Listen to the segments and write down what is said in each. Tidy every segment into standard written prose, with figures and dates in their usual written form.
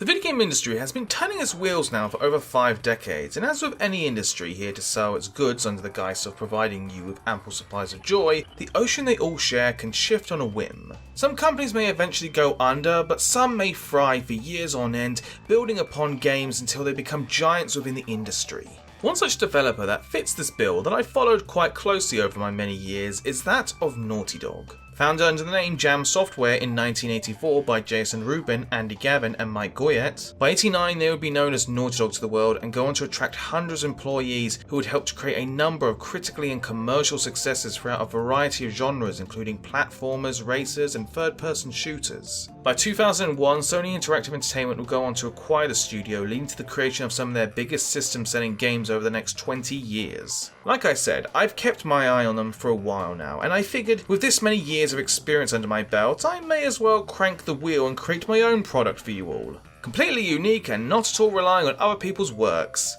The video game industry has been turning its wheels now for over 5 decades, and as with any industry here to sell its goods under the guise of providing you with ample supplies of joy, the ocean they all share can shift on a whim. Some companies may eventually go under, but some may thrive for years on end, building upon games until they become giants within the industry. One such developer that fits this bill that I followed quite closely over my many years is that of Naughty Dog. Founded under the name Jam Software in 1984 by Jason Rubin, Andy Gavin and Mike Goyette, by 1989 they would be known as Naughty Dog to the world and go on to attract hundreds of employees who would help to create a number of critically and commercial successes throughout a variety of genres including platformers, racers and third-person shooters. By 2001, Sony Interactive Entertainment would go on to acquire the studio, leading to the creation of some of their biggest system-selling games over the next 20 years. Like I said, I've kept my eye on them for a while now, and I figured with this many years of experience under my belt, I may as well crank the wheel and create my own product for you all. Completely unique and not at all relying on other people's works.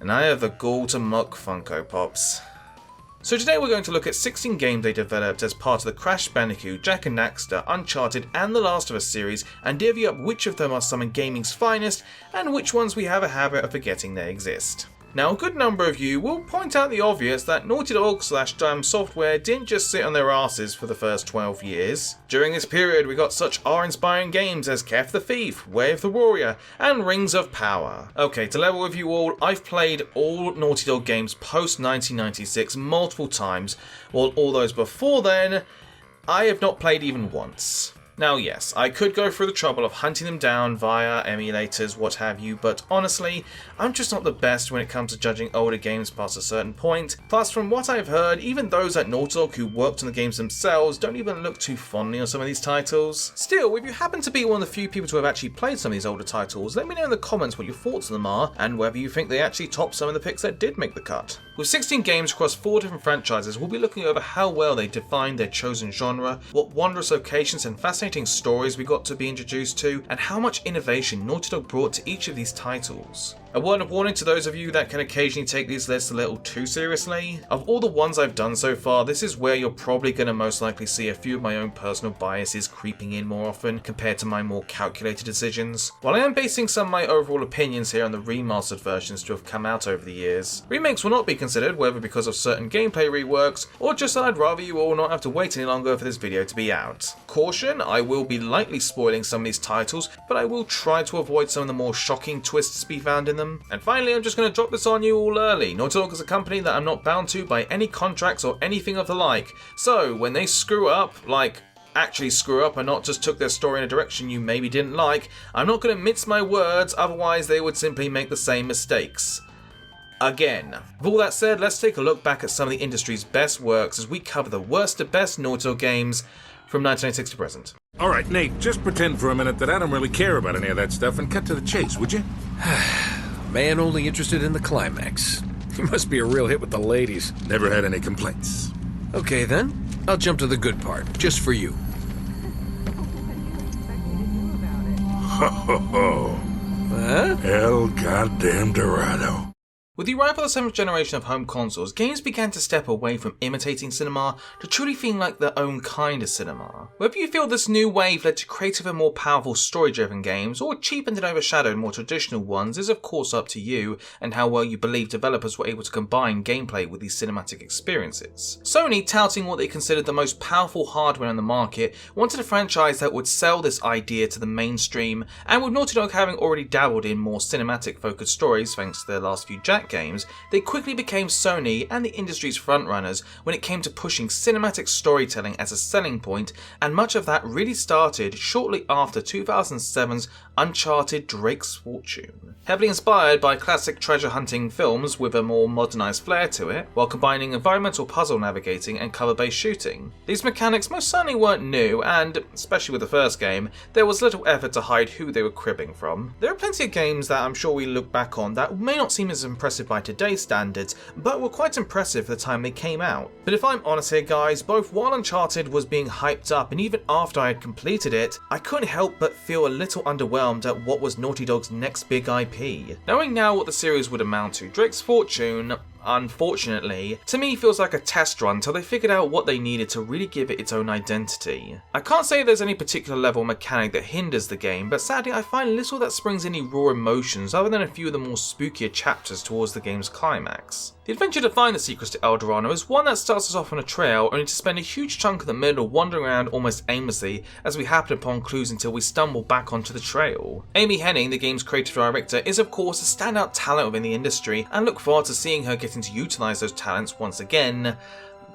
And I have the gall to mock Funko Pops. So today we're going to look at 16 games they developed as part of the Crash Bandicoot, Jak and Daxter, Uncharted and The Last of Us series, and divvy up which of them are some of gaming's finest and which ones we have a habit of forgetting they exist. Now, a good number of you will point out the obvious that Naughty Dog / Jam Software didn't just sit on their asses for the first 12 years. During this period we got such awe-inspiring games as Kef the Thief, Way of the Warrior and Rings of Power. Okay, to level with you all, I've played all Naughty Dog games post 1996 multiple times, while all those before then, I have not played even once. Now yes, I could go through the trouble of hunting them down via emulators, what have you, but honestly, I'm just not the best when it comes to judging older games past a certain point. Plus, from what I've heard, even those at Naughty Dog who worked on the games themselves don't even look too fondly on some of these titles. Still, if you happen to be one of the few people to have actually played some of these older titles, let me know in the comments what your thoughts on them are, and whether you think they actually top some of the picks that did make the cut. With 16 games across 4 different franchises, we'll be looking over how well they defined their chosen genre, what wondrous locations and fascinating stories we got to be introduced to, and how much innovation Naughty Dog brought to each of these titles. A word of warning to those of you that can occasionally take these lists a little too seriously. Of all the ones I've done so far, this is where you're probably going to most likely see a few of my own personal biases creeping in more often compared to my more calculated decisions. While I am basing some of my overall opinions here on the remastered versions to have come out over the years, remakes will not be considered, whether because of certain gameplay reworks or just that I'd rather you all not have to wait any longer for this video to be out. Caution, I will be lightly spoiling some of these titles, but I will try to avoid some of the more shocking twists to be found in them. And finally, I'm just going to drop this on you all early. Naughty Dog is a company that I'm not bound to by any contracts or anything of the like. So when they screw up, like actually screw up and not just took their story in a direction you maybe didn't like, I'm not going to mince my words, otherwise they would simply make the same mistakes again. With all that said, let's take a look back at some of the industry's best works as we cover the worst to best Naughty Dog games from 1996 to present. Alright, Nate, just pretend for a minute that I don't really care about any of that stuff and cut to the chase, would you? Man only interested in the climax. He must be a real hit with the ladies. Never had any complaints. Okay then, I'll jump to the good part, just for you. Ho ho ho. Huh? El goddamn Dorado. With the arrival of the 7th generation of home consoles, games began to step away from imitating cinema to truly feeling like their own kind of cinema. Whether you feel this new wave led to creative and more powerful story-driven games, or cheapened and overshadowed more traditional ones, is of course up to you and how well you believe developers were able to combine gameplay with these cinematic experiences. Sony, touting what they considered the most powerful hardware on the market, wanted a franchise that would sell this idea to the mainstream, and with Naughty Dog having already dabbled in more cinematic-focused stories thanks to their last few Jak games, they quickly became Sony and the industry's frontrunners when it came to pushing cinematic storytelling as a selling point, and much of that really started shortly after 2007's Uncharted Drake's Fortune. Heavily inspired by classic treasure hunting films with a more modernised flair to it, while combining environmental puzzle navigating and cover-based shooting. These mechanics most certainly weren't new, and, especially with the first game, there was little effort to hide who they were cribbing from. There are plenty of games that I'm sure we look back on that may not seem as impressive by today's standards, but were quite impressive for the time they came out. But if I'm honest here guys, both while Uncharted was being hyped up and even after I had completed it, I couldn't help but feel a little underwhelmed at what was Naughty Dog's next big IP. Knowing now what the series would amount to, Drake's Fortune, unfortunately, to me feels like a test run till they figured out what they needed to really give it its own identity. I can't say there's any particular level mechanic that hinders the game, but sadly I find little that springs any raw emotions other than a few of the more spookier chapters towards the game's climax. The adventure to find the secrets to El Dorado is one that starts us off on a trail only to spend a huge chunk of the middle wandering around almost aimlessly as we happen upon clues until we stumble back onto the trail. Amy Hennig, the game's creative director, is of course a standout talent within the industry and look forward to seeing her getting to utilise those talents once again.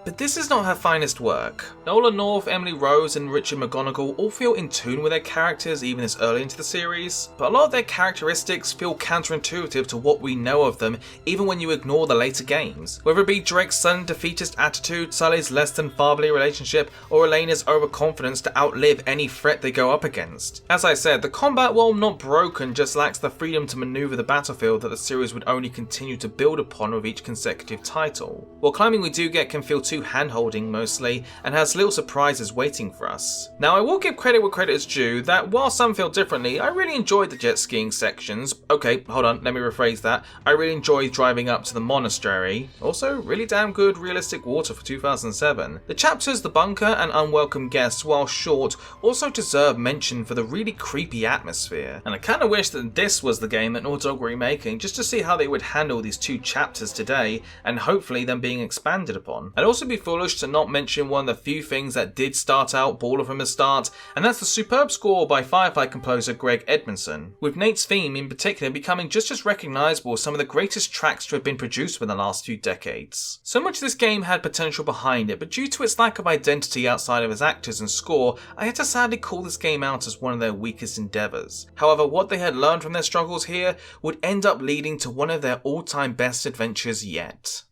But this is not her finest work. Nolan North, Emily Rose and Richard McGonigal all feel in tune with their characters even this early into the series, but a lot of their characteristics feel counterintuitive to what we know of them even when you ignore the later games. Whether it be Drake's sudden defeatist attitude, Sully's less than fatherly relationship, or Elena's overconfidence to outlive any threat they go up against. As I said, the combat, while not broken, just lacks the freedom to maneuver the battlefield that the series would only continue to build upon with each consecutive title. While climbing we do get can feel too hand-holding mostly, and has little surprises waiting for us. Now I will give credit where credit is due, that while some feel differently, I really enjoyed the jet skiing sections. Okay, hold on, let me rephrase that. I really enjoyed driving up to the monastery. Also, really damn good realistic water for 2007. The chapters, The Bunker and Unwelcome Guests, while short, also deserve mention for the really creepy atmosphere. And I kinda wish that this was the game that Naughty Dog were remaking, just to see how they would handle these two chapters today, and hopefully them being expanded upon. I'd also be foolish to not mention one of the few things that did start out baller from the start, and that's the superb score by Firefly composer Greg Edmondson, with Nate's theme in particular becoming just as recognisable as some of the greatest tracks to have been produced within the last few decades. So much of this game had potential behind it, but due to its lack of identity outside of its actors and score, I had to sadly call this game out as one of their weakest endeavours. However, what they had learned from their struggles here would end up leading to one of their all-time best adventures yet.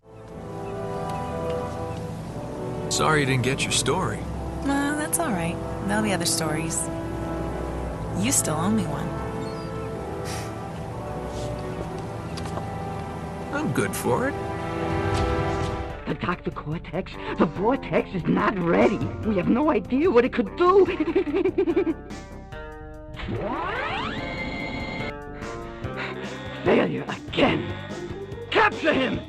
Sorry you didn't get your story. That's alright. There'll be other stories. You still owe me one. I'm good for it. Dr. Cortex, the vortex is not ready. We have no idea what it could do. Failure again. Capture him!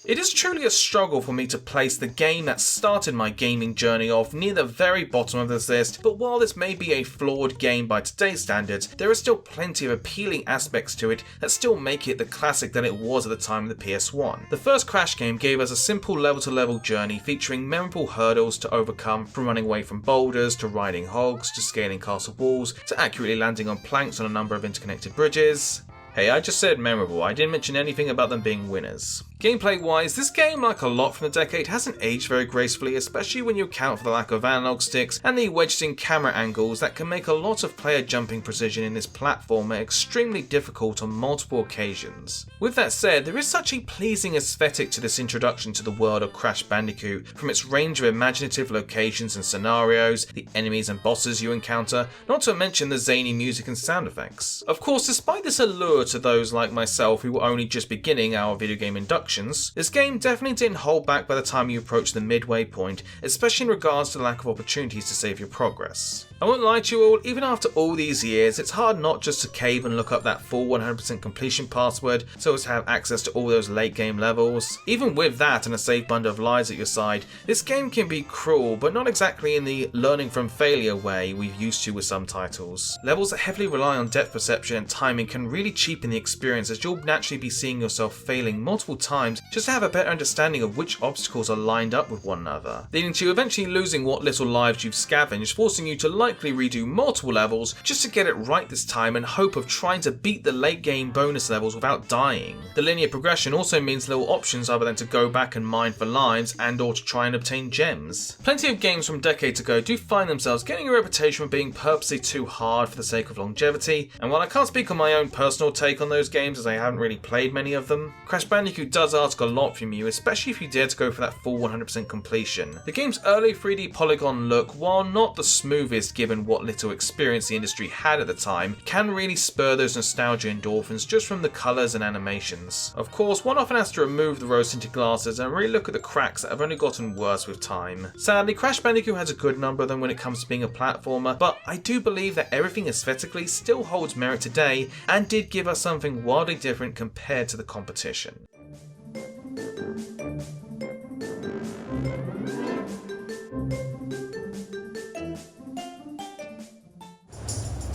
It is truly a struggle for me to place the game that started my gaming journey off near the very bottom of this list, but while this may be a flawed game by today's standards, there are still plenty of appealing aspects to it that still make it the classic that it was at the time of the PS1. The first Crash game gave us a simple level-to-level journey featuring memorable hurdles to overcome, from running away from boulders, to riding hogs, to scaling castle walls, to accurately landing on planks on a number of interconnected bridges. Hey, I just said memorable, I didn't mention anything about them being winners. Gameplay wise, this game, like a lot from the decade, hasn't aged very gracefully, especially when you account for the lack of analog sticks and the wedged in camera angles that can make a lot of player jumping precision in this platformer extremely difficult on multiple occasions. With that said, there is such a pleasing aesthetic to this introduction to the world of Crash Bandicoot, from its range of imaginative locations and scenarios, the enemies and bosses you encounter, not to mention the zany music and sound effects. Of course, despite this allure to those like myself who were only just beginning our video game induction, this game definitely didn't hold back by the time you approach the midway point, especially in regards to the lack of opportunities to save your progress. I won't lie to you all, even after all these years, it's hard not just to cave and look up that full 100% completion password so as to have access to all those late game levels. Even with that and a safe bundle of lives at your side, this game can be cruel, but not exactly in the learning from failure way we've used to with some titles. Levels that heavily rely on depth perception and timing can really cheapen the experience, as you'll naturally be seeing yourself failing multiple times just to have a better understanding of which obstacles are lined up with one another, leading to eventually losing what little lives you've scavenged, forcing you to likely redo multiple levels just to get it right this time in hope of trying to beat the late game bonus levels without dying. The linear progression also means little options other than to go back and mine for lives and or to try and obtain gems. Plenty of games from decades ago do find themselves getting a reputation for being purposely too hard for the sake of longevity, and while I can't speak on my own personal take on those games as I haven't really played many of them, Crash Bandicoot does ask a lot from you, especially if you dare to go for that full 100% completion. The game's early 3D polygon look, while not the smoothest given what little experience the industry had at the time, can really spur those nostalgia endorphins just from the colours and animations. Of course, one often has to remove the rose-tinted glasses and really look at the cracks that have only gotten worse with time. Sadly, Crash Bandicoot has a good number of them when it comes to being a platformer, but I do believe that everything aesthetically still holds merit today and did give us something wildly different compared to the competition.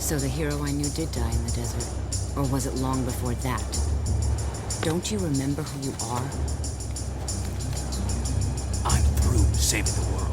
So the hero I knew did die in the desert. Or was it long before that? Don't you remember who you are? I'm through saving the world.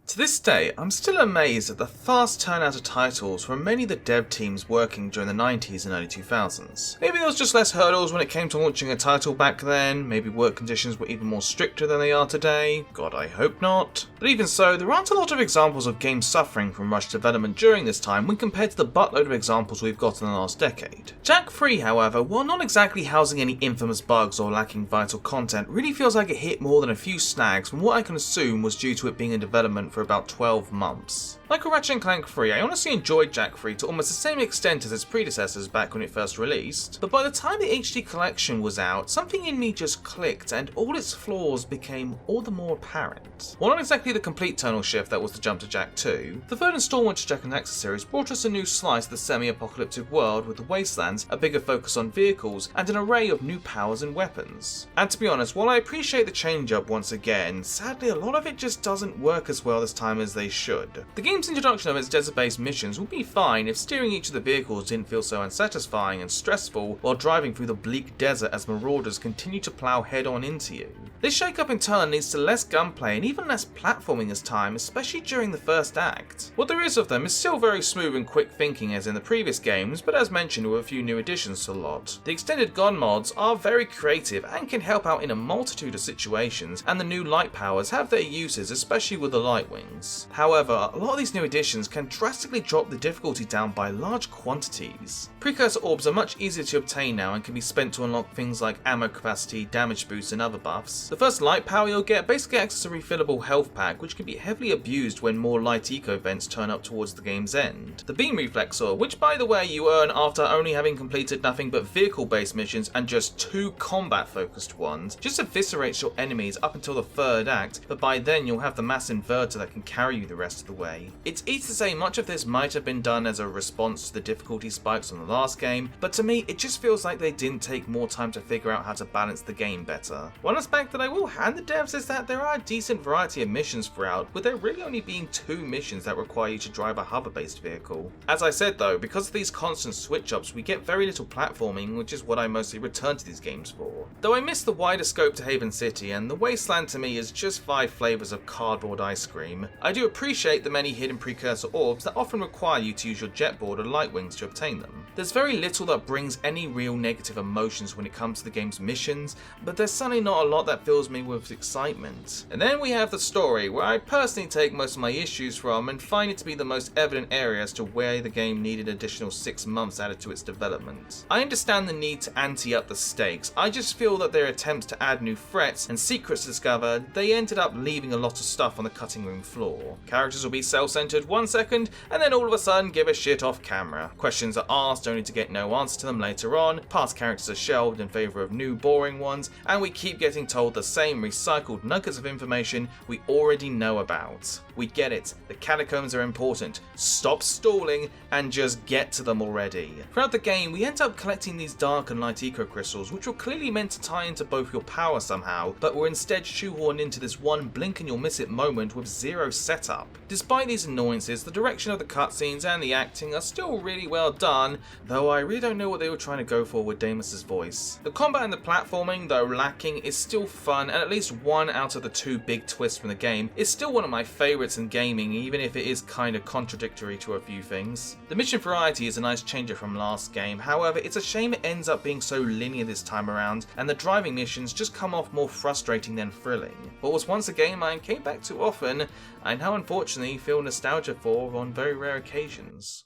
To this day, I'm still amazed at the fast turnout of titles from many of the dev teams working during the 90s and early 2000s. Maybe there was just less hurdles when it came to launching a title back then, maybe work conditions were even more stricter than they are today. God, I hope not. But even so, there aren't a lot of examples of games suffering from rushed development during this time when compared to the buttload of examples we've got in the last decade. Jak 3, however, while not exactly housing any infamous bugs or lacking vital content, really feels like it hit more than a few snags from what I can assume was due to it being in development for about 12 months. Like Ratchet & Clank 3, I honestly enjoyed Jak 3 to almost the same extent as its predecessors back when it first released, but by the time the HD collection was out, something in me just clicked and all its flaws became all the more apparent. While not exactly the complete tonal shift that was the jump to Jak 2, the third installment to Jak and Daxter series brought us a new slice of the semi-apocalyptic world with the wastelands, a bigger focus on vehicles, and an array of new powers and weapons. And to be honest, while I appreciate the change up once again, sadly a lot of it just doesn't work as well this time as they should. The game's introduction of its desert-based missions would be fine if steering each of the vehicles didn't feel so unsatisfying and stressful while driving through the bleak desert as marauders continue to plow head-on into you. This shake-up in turn leads to less gunplay and even less platforming as time, especially during the first act. What there is of them is still very smooth and quick thinking as in the previous games, but as mentioned with a few new additions to the lot. The extended gun mods are very creative and can help out in a multitude of situations, and the new light powers have their uses, especially with the light wings. However, a lot of these new additions can drastically drop the difficulty down by large quantities. Precursor orbs are much easier to obtain now and can be spent to unlock things like ammo capacity, damage boosts and other buffs. The first light power you'll get basically acts as a refillable health pack which can be heavily abused when more light eco events turn up towards the game's end. The beam reflexor, which by the way you earn after only having completed nothing but vehicle based missions and just 2 combat focused ones, just eviscerates your enemies up until the third act, but by then you'll have the mass inverter that can carry you the rest of the way. It's easy to say much of this might have been done as a response to the difficulty spikes on the last game, but to me it just feels like they didn't take more time to figure out how to balance the game better. One aspect that I will hand the devs is that there are a decent variety of missions throughout, with there really only being 2 missions that require you to drive a hover-based vehicle. As I said though, because of these constant switch-ups we get very little platforming, which is what I mostly return to these games for. Though I miss the wider scope to Haven City, and the Wasteland to me is just 5 flavours of cardboard ice cream, I do appreciate the many hidden precursor orbs that often require you to use your jetboard or light wings to obtain them. There's very little that brings any real negative emotions when it comes to the game's missions, but there's certainly not a lot that fills me with excitement. And then we have the story, where I personally take most of my issues from and find it to be the most evident area as to where the game needed an additional 6 months added to its development. I understand the need to ante up the stakes, I just feel that their attempts to add new threats and secrets to discover, they ended up leaving a lot of stuff on the cutting room floor. Characters will be self-centered 1 second, and then all of a sudden give a shit off camera. Questions are asked only to get no answer to them later on, past characters are shelved in favour of new boring ones, and we keep getting told the same recycled nuggets of information we already know about. We get it, the catacombs are important, stop stalling and just get to them already. Throughout the game we end up collecting these dark and light eco crystals which were clearly meant to tie into both your power somehow, but were instead shoehorned into this one blink and you'll miss it moment with zero setup. Despite these annoyances, the direction of the cutscenes and the acting are still really well done, though I really don't know what they were trying to go for with Damus's voice. The combat and the platforming, though lacking, is still fun, and at least 1 out of the 2 big twists from the game is still one of my favourites in gaming, even if it is kinda contradictory to a few things. The mission variety is a nice changer from last game, however it's a shame it ends up being so linear this time around, and the driving missions just come off more frustrating than thrilling. But was once a game I came back to often, I now unfortunately feel nostalgia for on very rare occasions.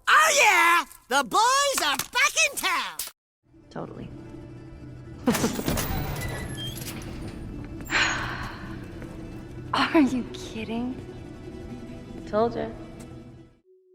Oh yeah! The boys are back in town! Totally. Are you kidding? Told ya.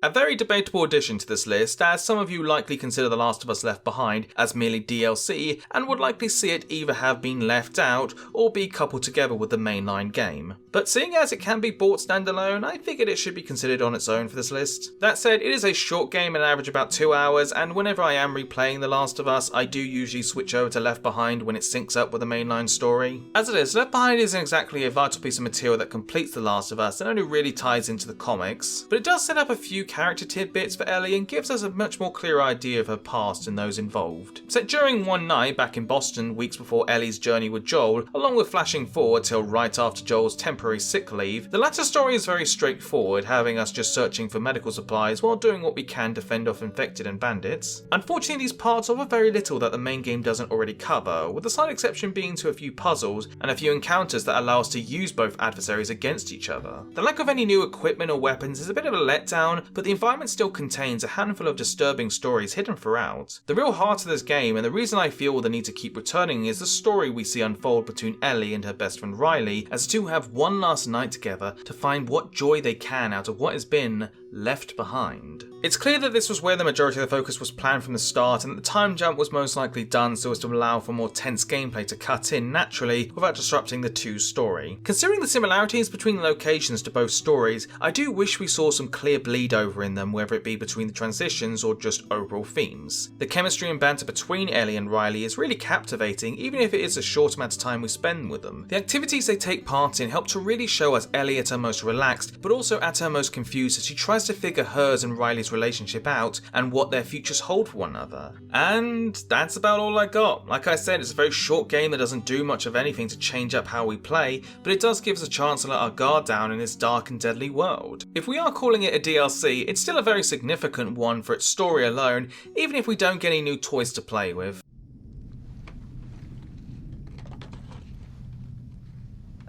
A very debatable addition to this list, as some of you likely consider The Last of Us Left Behind as merely DLC and would likely see it either have been left out or be coupled together with the mainline game. But seeing as it can be bought standalone, I figured it should be considered on its own for this list. That said, it is a short game and average about 2 hours, and whenever I am replaying The Last of Us, I do usually switch over to Left Behind when it syncs up with the mainline story. As it is, Left Behind isn't exactly a vital piece of material that completes The Last of Us and only really ties into the comics, but it does set up a few character tidbits for Ellie and gives us a much more clear idea of her past and those involved. Set during one night back in Boston, weeks before Ellie's journey with Joel, along with flashing forward till right after Joel's temporary sick leave, the latter story is very straightforward, having us just searching for medical supplies while doing what we can to fend off infected and bandits. Unfortunately, these parts offer very little that the main game doesn't already cover, with the slight exception being to a few puzzles and a few encounters that allow us to use both adversaries against each other. The lack of any new equipment or weapons is a bit of a letdown, but the environment still contains a handful of disturbing stories hidden throughout. The real heart of this game, and the reason I feel the need to keep returning, is the story we see unfold between Ellie and her best friend Riley, as the two have one last night together to find what joy they can out of what has been left behind. It's clear that this was where the majority of the focus was planned from the start, and that the time jump was most likely done so as to allow for more tense gameplay to cut in naturally without disrupting the two story. Considering the similarities between the locations to both stories, I do wish we saw some clear bleed over in them, whether it be between the transitions or just overall themes. The chemistry and banter between Ellie and Riley is really captivating, even if it is a short amount of time we spend with them. The activities they take part in help to really show us Ellie at her most relaxed, but also at her most confused as she tries to figure hers and Riley's relationship out and what their futures hold for one another. And that's about all I got. Like I said, it's a very short game that doesn't do much of anything to change up how we play, but it does give us a chance to let our guard down in this dark and deadly world. If we are calling it a DLC, it's still a very significant one for its story alone, even if we don't get any new toys to play with.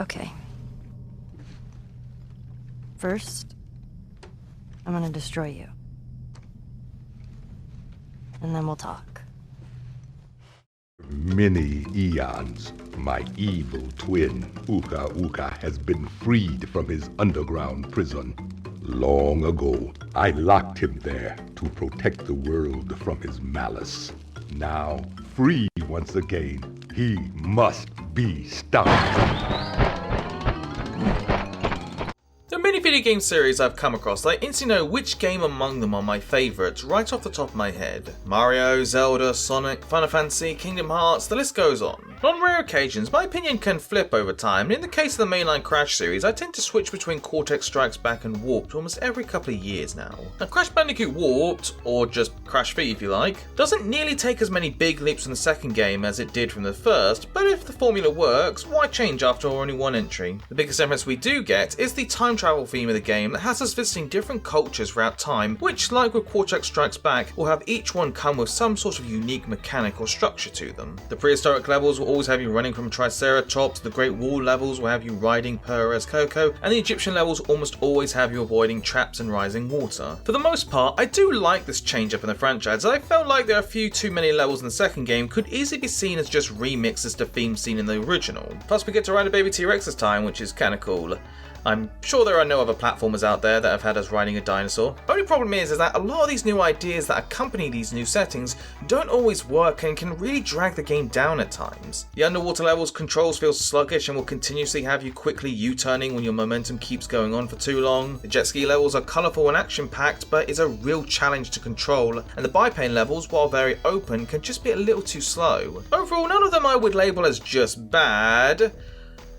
Okay. First, I'm gonna destroy you. And then we'll talk. Many eons, my evil twin, Uka Uka, has been freed from his underground prison. Long ago, I locked him there to protect the world from his malice. Now, free once again, he must be stopped. There are many video game series I've come across that I instantly know which game among them are my favourites right off the top of my head. Mario, Zelda, Sonic, Final Fantasy, Kingdom Hearts, the list goes on. On rare occasions, my opinion can flip over time, and in the case of the mainline Crash series, I tend to switch between Cortex Strikes Back and Warped almost every couple of years now. Now, Crash Bandicoot Warped, or just Crash V if you like, doesn't nearly take as many big leaps from the second game as it did from the first, but if the formula works, why change after only one entry? The biggest difference we do get is the time travel theme of the game that has us visiting different cultures throughout time, which, like with Cortex Strikes Back, will have each one come with some sort of unique mechanic or structure to them. The prehistoric levels will always have you running from Triceratops, the Great Wall levels will have you riding Perez Coco, and the Egyptian levels almost always have you avoiding traps and rising water. For the most part, I do like this change up in the franchise, as I felt like there are a few too many levels in the second game could easily be seen as just remixes to themes seen in the original. Plus we get to ride a baby T-Rex this time, which is kinda cool. I'm sure there are no other platformers out there that have had us riding a dinosaur. The only problem is that a lot of these new ideas that accompany these new settings don't always work and can really drag the game down at times. The underwater levels controls feel sluggish and will continuously have you quickly U-turning when your momentum keeps going on for too long. The jet ski levels are colourful and action-packed, but is a real challenge to control, and the biplane levels, while very open, can just be a little too slow. Overall, none of them I would label as just bad,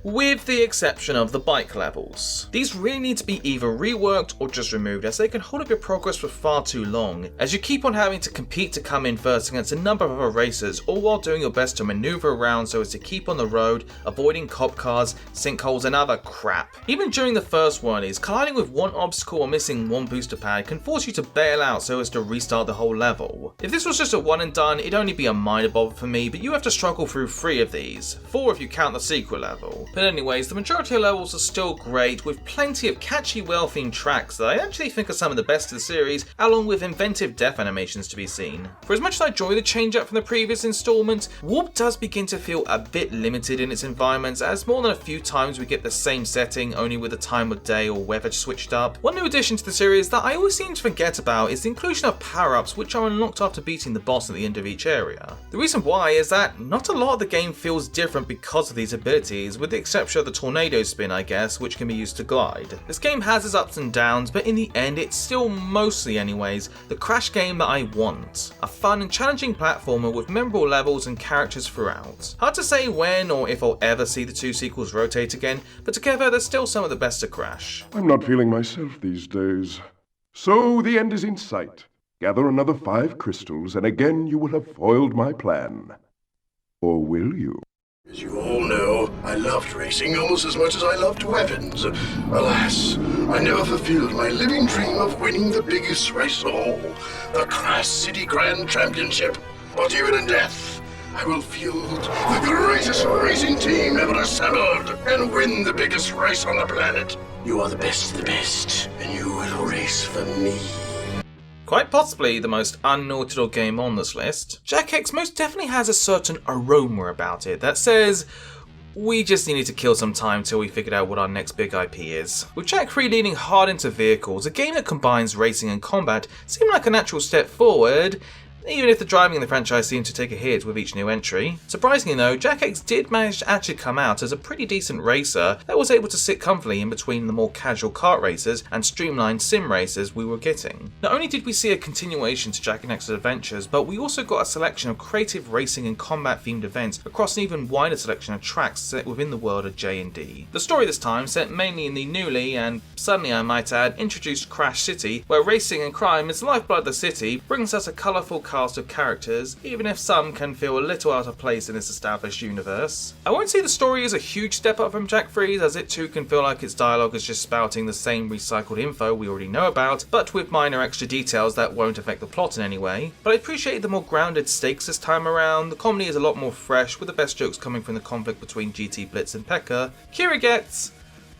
with the exception of the bike levels. These really need to be either reworked or just removed, as they can hold up your progress for far too long, as you keep on having to compete to come in first against a number of other racers, all while doing your best to maneuver around so as to keep on the road, avoiding cop cars, sinkholes and other crap. Even during the first one, colliding with one obstacle or missing one booster pad can force you to bail out so as to restart the whole level. If this was just a one and done, it'd only be a minor bother for me, but you have to struggle through 3 of these, 4 if you count the secret level. But anyways, the majority of levels are still great, with plenty of catchy, well-themed tracks that I actually think are some of the best of the series, along with inventive death animations to be seen. For as much as I enjoy the change up from the previous installment, Warp does begin to feel a bit limited in its environments, as more than a few times we get the same setting, only with the time of day or weather switched up. One new addition to the series that I always seem to forget about is the inclusion of power-ups which are unlocked after beating the boss at the end of each area. The reason why is that not a lot of the game feels different because of these abilities, with the exception of the tornado spin, I guess, which can be used to glide. This game has its ups and downs, but in the end it's still mostly anyways the Crash game that I want. A fun and challenging platformer with memorable levels and characters throughout. Hard to say when or if I'll ever see the two sequels rotate again, but together they're still some of the best of Crash. I'm not feeling myself these days. So the end is in sight. Gather another 5 crystals, and again you will have foiled my plan. Or will you? As you all know, I loved racing almost as much as I loved weapons. Alas, I never fulfilled my living dream of winning the biggest race of all, the Crash City Grand Championship. But even in death, I will field the greatest racing team ever assembled and win the biggest race on the planet. You are the best of the best, and you will race for me. Quite possibly the most unnaughty game on this list, Jak X most definitely has a certain aroma about it that says, we just needed to kill some time till we figured out what our next big IP is. With Jak 3 leaning hard into vehicles, a game that combines racing and combat seemed like a natural step forward, even if the driving in the franchise seemed to take a hit with each new entry. Surprisingly though, Jak X did manage to actually come out as a pretty decent racer that was able to sit comfortably in between the more casual kart racers and streamlined sim racers we were getting. Not only did we see a continuation to Jak and X's adventures, but we also got a selection of creative racing and combat themed events across an even wider selection of tracks set within the world of J&D. The story this time set mainly in the newly, and suddenly I might add, introduced Crash City, where racing and crime is the lifeblood of the city, brings us a colourful cast of characters, even if some can feel a little out of place in this established universe. I won't say the story is a huge step up from Jak 3's, as it too can feel like its dialogue is just spouting the same recycled info we already know about, but with minor extra details that won't affect the plot in any way. But I appreciate the more grounded stakes this time around. The comedy is a lot more fresh, with the best jokes coming from the conflict between GT Blitz and Pekka. Kira gets,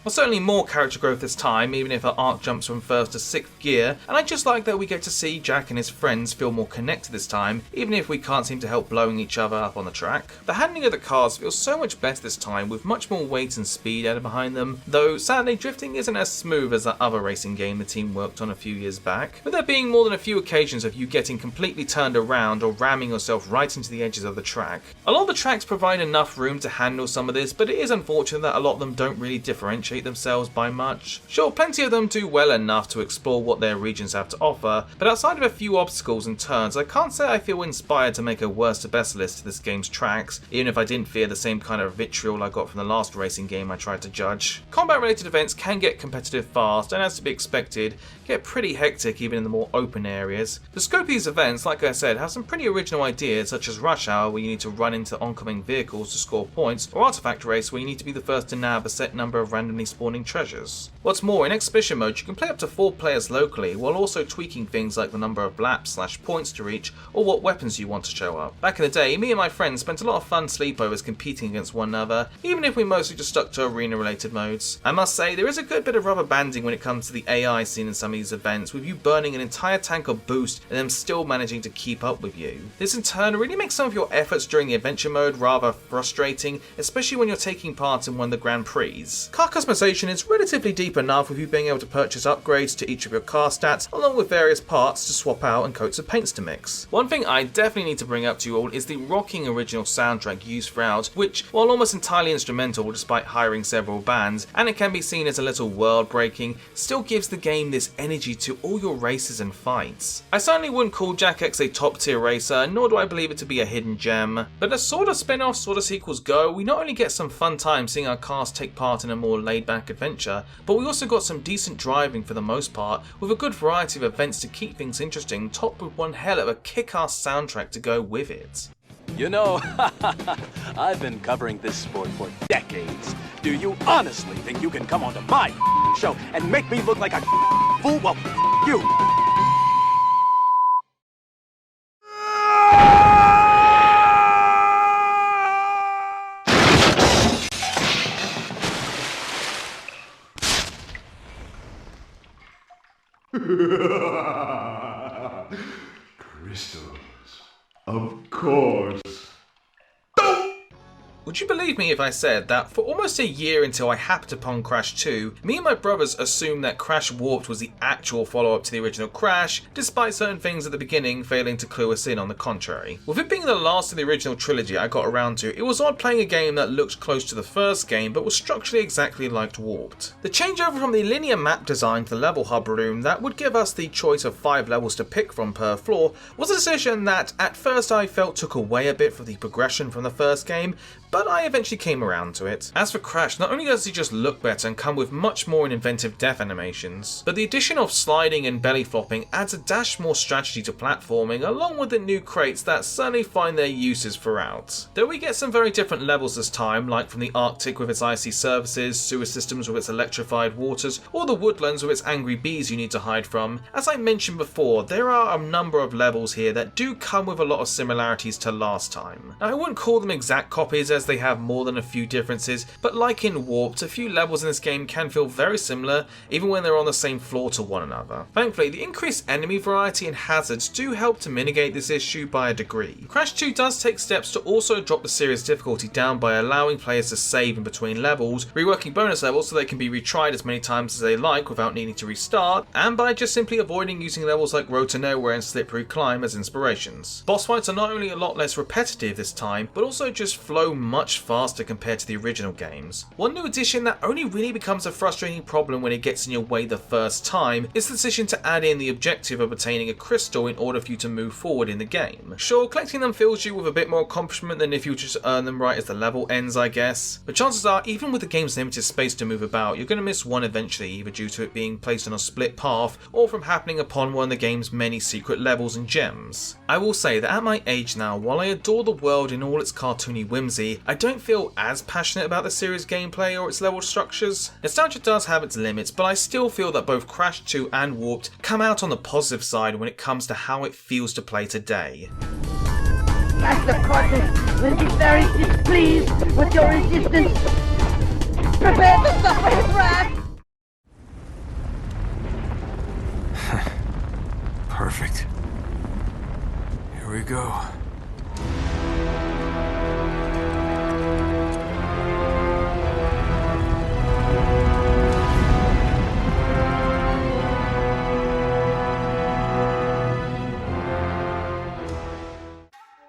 well, certainly more character growth this time, even if her arc jumps from 1st to 6th gear, and I just like that we get to see Jak and his friends feel more connected this time, even if we can't seem to help blowing each other up on the track. The handling of the cars feels so much better this time, with much more weight and speed added behind them, though sadly drifting isn't as smooth as that other racing game the team worked on a few years back, with there being more than a few occasions of you getting completely turned around or ramming yourself right into the edges of the track. A lot of the tracks provide enough room to handle some of this, but it is unfortunate that a lot of them don't really differentiate themselves by much. Sure, plenty of them do well enough to explore what their regions have to offer, but outside of a few obstacles and turns, I can't say I feel inspired to make a worst to best list of this game's tracks, even if I didn't fear the same kind of vitriol I got from the last racing game I tried to judge. Combat related events can get competitive fast, and as to be expected, get pretty hectic even in the more open areas. The scope of these events, like I said, have some pretty original ideas, such as Rush Hour, where you need to run into oncoming vehicles to score points, or Artifact Race, where you need to be the first to nab a set number of randomly spawning treasures. What's more, in Exhibition mode you can play up to 4 players locally, while also tweaking things like the number of laps/points to reach, or what weapons you want to show up. Back in the day, me and my friends spent a lot of fun sleepovers competing against one another, even if we mostly just stuck to arena related modes. I must say, there is a good bit of rubber banding when it comes to the AI seen in some of these events, with you burning an entire tank of boost and them still managing to keep up with you. This in turn really makes some of your efforts during the adventure mode rather frustrating, especially when you're taking part in one of the Grand Prix. Car customization is relatively deep enough, with you being able to purchase upgrades to each of your car stats, along with various parts to swap out and coats of paints to mix. One thing I definitely need to bring up to you all is the rocking original soundtrack used throughout, which, while almost entirely instrumental despite hiring several bands, and it can be seen as a little world breaking, still gives the game this energy to all your races and fights. I certainly wouldn't call Jak X a top tier racer, nor do I believe it to be a hidden gem, but as sort of spin-offs, sort of sequels go, we not only get some fun time seeing our cast take part in a more laid back adventure, but we also got some decent driving for the most part, with a good variety of events to keep things interesting, topped with one hell of a kick-ass soundtrack to go with it. You know, I've been covering this sport for decades. Do you honestly think you can come onto my show and make me look like a fool? Well, you. Crystals. Of course. Would you believe me if I said that for almost a year until I happened upon Crash 2, me and my brothers assumed that Crash Warped was the actual follow-up to the original Crash, despite certain things at the beginning failing to clue us in on the contrary. With it being the last of the original trilogy I got around to, it was odd playing a game that looked close to the first game but was structurally exactly like Warped. The changeover from the linear map design to the level hub room that would give us the choice of 5 levels to pick from per floor was a decision that at first I felt took away a bit from the progression from the first game, but I eventually came around to it. As for Crash, not only does he just look better and come with much more inventive death animations, but the addition of sliding and belly flopping adds a dash more strategy to platforming, along with the new crates that certainly find their uses throughout. Though we get some very different levels this time, like from the Arctic with its icy surfaces, sewer systems with its electrified waters, or the woodlands with its angry bees you need to hide from, as I mentioned before, there are a number of levels here that do come with a lot of similarities to last time. Now, I wouldn't call them exact copies as they have more than a few differences, but like in Warped, a few levels in this game can feel very similar even when they're on the same floor to one another. Thankfully, the increased enemy variety and hazards do help to mitigate this issue by a degree. Crash 2 does take steps to also drop the series difficulty down by allowing players to save in between levels, reworking bonus levels so they can be retried as many times as they like without needing to restart, and by just simply avoiding using levels like Road to Nowhere and Slippery Climb as inspirations. Boss fights are not only a lot less repetitive this time, but also just flow much faster compared to the original games. One new addition that only really becomes a frustrating problem when it gets in your way the first time is the decision to add in the objective of obtaining a crystal in order for you to move forward in the game. Sure, collecting them fills you with a bit more accomplishment than if you just earn them right as the level ends, I guess, but chances are, even with the game's limited space to move about, you're going to miss one eventually, either due to it being placed on a split path or from happening upon one of the game's many secret levels and gems. I will say that at my age now, while I adore the world in all its cartoony whimsy, I don't feel as passionate about the series gameplay or its level structures. Nostalgia does have its limits, but I still feel that both Crash 2 and Warped come out on the positive side when it comes to how it feels to play today. Master Cortex will be very displeased with your resistance. Prepare to suffer his wrath! Perfect. Here we go.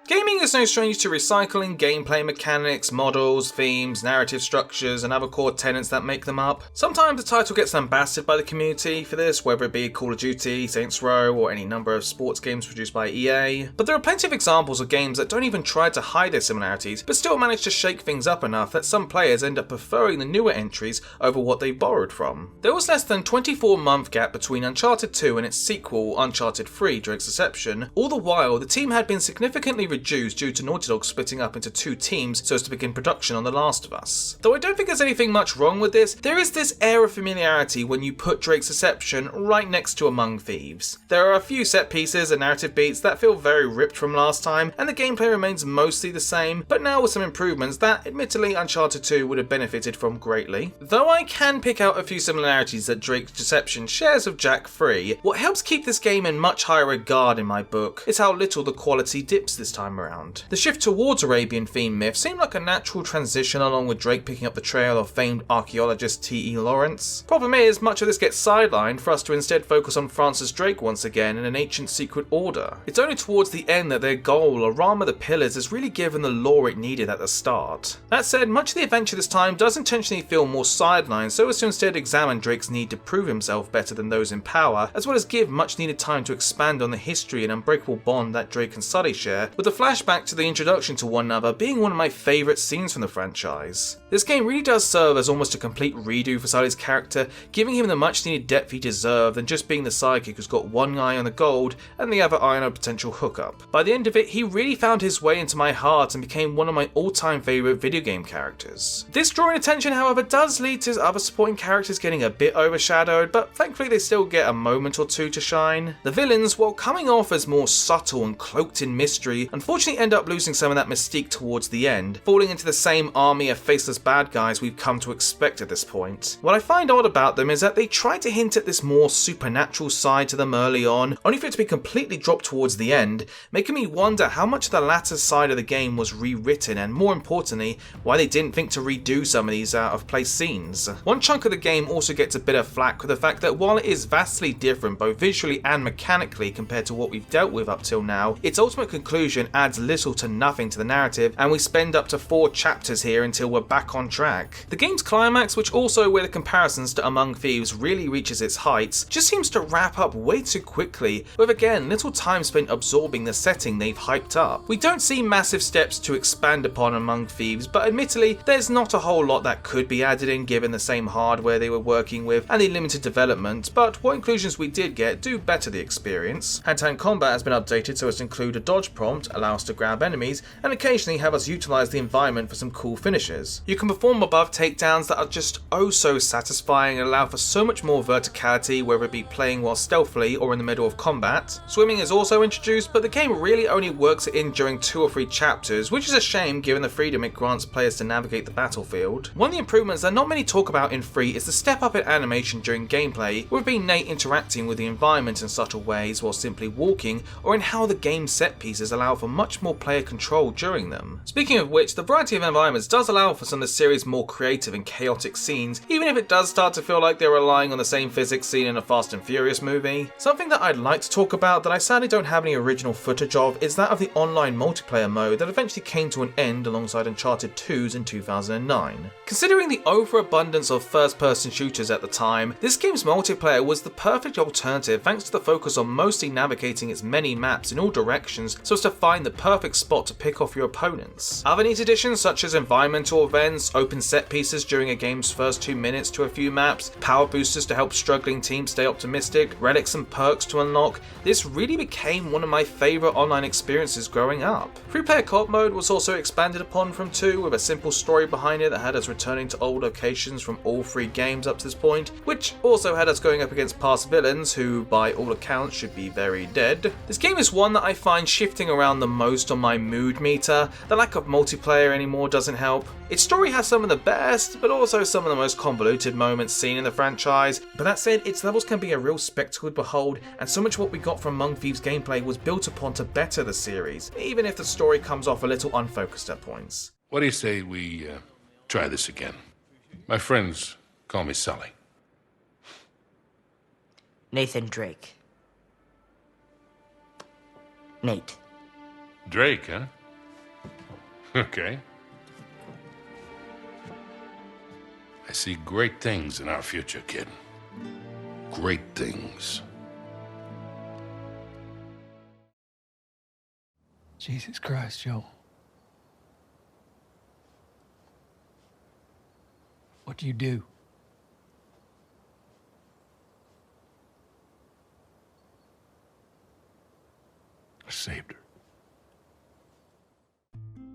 Gaming is no stranger to recycling gameplay mechanics, models, themes, narrative structures, and other core tenets that make them up. Sometimes the title gets lambasted by the community for this, whether it be Call of Duty, Saints Row, or any number of sports games produced by EA. But there are plenty of examples of games that don't even try to hide their similarities, but still manage to shake things up enough that some players end up preferring the newer entries over what they borrowed from. There was less than 24-month gap between Uncharted 2 and its sequel, Uncharted 3: Drake's Deception. All the while, the team had been significantly reduced due to Naughty Dog splitting up into 2 teams so as to begin production on The Last of Us. Though I don't think there's anything much wrong with this, there is this air of familiarity when you put Drake's Deception right next to Among Thieves. There are a few set pieces and narrative beats that feel very ripped from last time, and the gameplay remains mostly the same, but now with some improvements that admittedly Uncharted 2 would have benefited from greatly. Though I can pick out a few similarities that Drake's Deception shares with Jak 3, what helps keep this game in much higher regard in my book is how little the quality dips this time around. The shift towards Arabian themed myth seemed like a natural transition along with Drake picking up the trail of famed archaeologist T.E. Lawrence. Problem is, much of this gets sidelined for us to instead focus on Francis Drake once again in an ancient secret order. It's only towards the end that their goal, or Rama the Pillars, is really given the lore it needed at the start. That said, much of the adventure this time does intentionally feel more sidelined so as to instead examine Drake's need to prove himself better than those in power, as well as give much needed time to expand on the history and unbreakable bond that Drake and Sully share, with the flashback to the introduction to one another being one of my favourite scenes from the franchise. This game really does serve as almost a complete redo for Sully's character, giving him the much needed depth he deserved than just being the sidekick who's got one eye on the gold and the other eye on a potential hookup. By the end of it, he really found his way into my heart and became one of my all-time favourite video game characters. This drawing attention, however, does lead to other supporting characters getting a bit overshadowed, but thankfully they still get a moment or two to shine. The villains, while coming off as more subtle and cloaked in mystery, unfortunately end end up losing some of that mystique towards the end, falling into the same army of faceless bad guys we've come to expect at this point. What I find odd about them is that they try to hint at this more supernatural side to them early on, only for it to be completely dropped towards the end, making me wonder how much of the latter side of the game was rewritten, and more importantly, why they didn't think to redo some of these out of place scenes. One chunk of the game also gets a bit of flack with the fact that while it is vastly different both visually and mechanically compared to what we've dealt with up till now, its ultimate conclusion adds little to nothing to the narrative, and we spend up to 4 chapters here until we're back on track. The game's climax, which also where the comparisons to Among Thieves really reaches its heights, just seems to wrap up way too quickly, with again little time spent absorbing the setting they've hyped up. We don't see massive steps to expand upon Among Thieves, but admittedly there's not a whole lot that could be added in given the same hardware they were working with and the limited development, but what inclusions we did get do better the experience. Hand-to-hand combat has been updated so as to include a dodge prompt, allow us to grab enemies, and occasionally have us utilise the environment for some cool finishes. You can perform above takedowns that are just oh so satisfying and allow for so much more verticality, whether it be playing while stealthily or in the middle of combat. Swimming is also introduced, but the game really only works it in during 2 or 3 chapters, which is a shame given the freedom it grants players to navigate the battlefield. One of the improvements that not many talk about in 3 is the step up in animation during gameplay, with being Nate interacting with the environment in subtle ways while simply walking, or in how the game's set pieces allow for much more player control during them. Speaking of which, the variety of environments does allow for some of the series' more creative and chaotic scenes, even if it does start to feel like they're relying on the same physics seen in a Fast and Furious movie. Something that I'd like to talk about that I sadly don't have any original footage of is that of the online multiplayer mode that eventually came to an end alongside Uncharted 2's in 2009. Considering the overabundance of first-person shooters at the time, this game's multiplayer was the perfect alternative thanks to the focus on mostly navigating its many maps in all directions so as to find the perfect spot to pick off your opponents. Other neat additions such as environmental events, open set pieces during a game's first 2 minutes to a few maps, power boosters to help struggling teams stay optimistic, relics and perks to unlock, this really became one of my favourite online experiences growing up. Free-player co-op mode was also expanded upon from 2 with a simple story behind it that had us returning to old locations from all 3 games up to this point, which also had us going up against past villains who by all accounts should be very dead. This game is one that I find shifting around the most on my mood meter. The lack of multiplayer anymore doesn't help. Its story has some of the best, but also some of the most convoluted moments seen in the franchise. But that said, its levels can be a real spectacle to behold, and so much what we got from Among Thieves gameplay was built upon to better the series, even if the story comes off a little unfocused at points. What do you say we try this again? My friends call me Sully. Nathan Drake. Nate. Drake, huh? Okay. I see great things in our future, kid. Great things. Jesus Christ, Joe. What do you do? I saved her.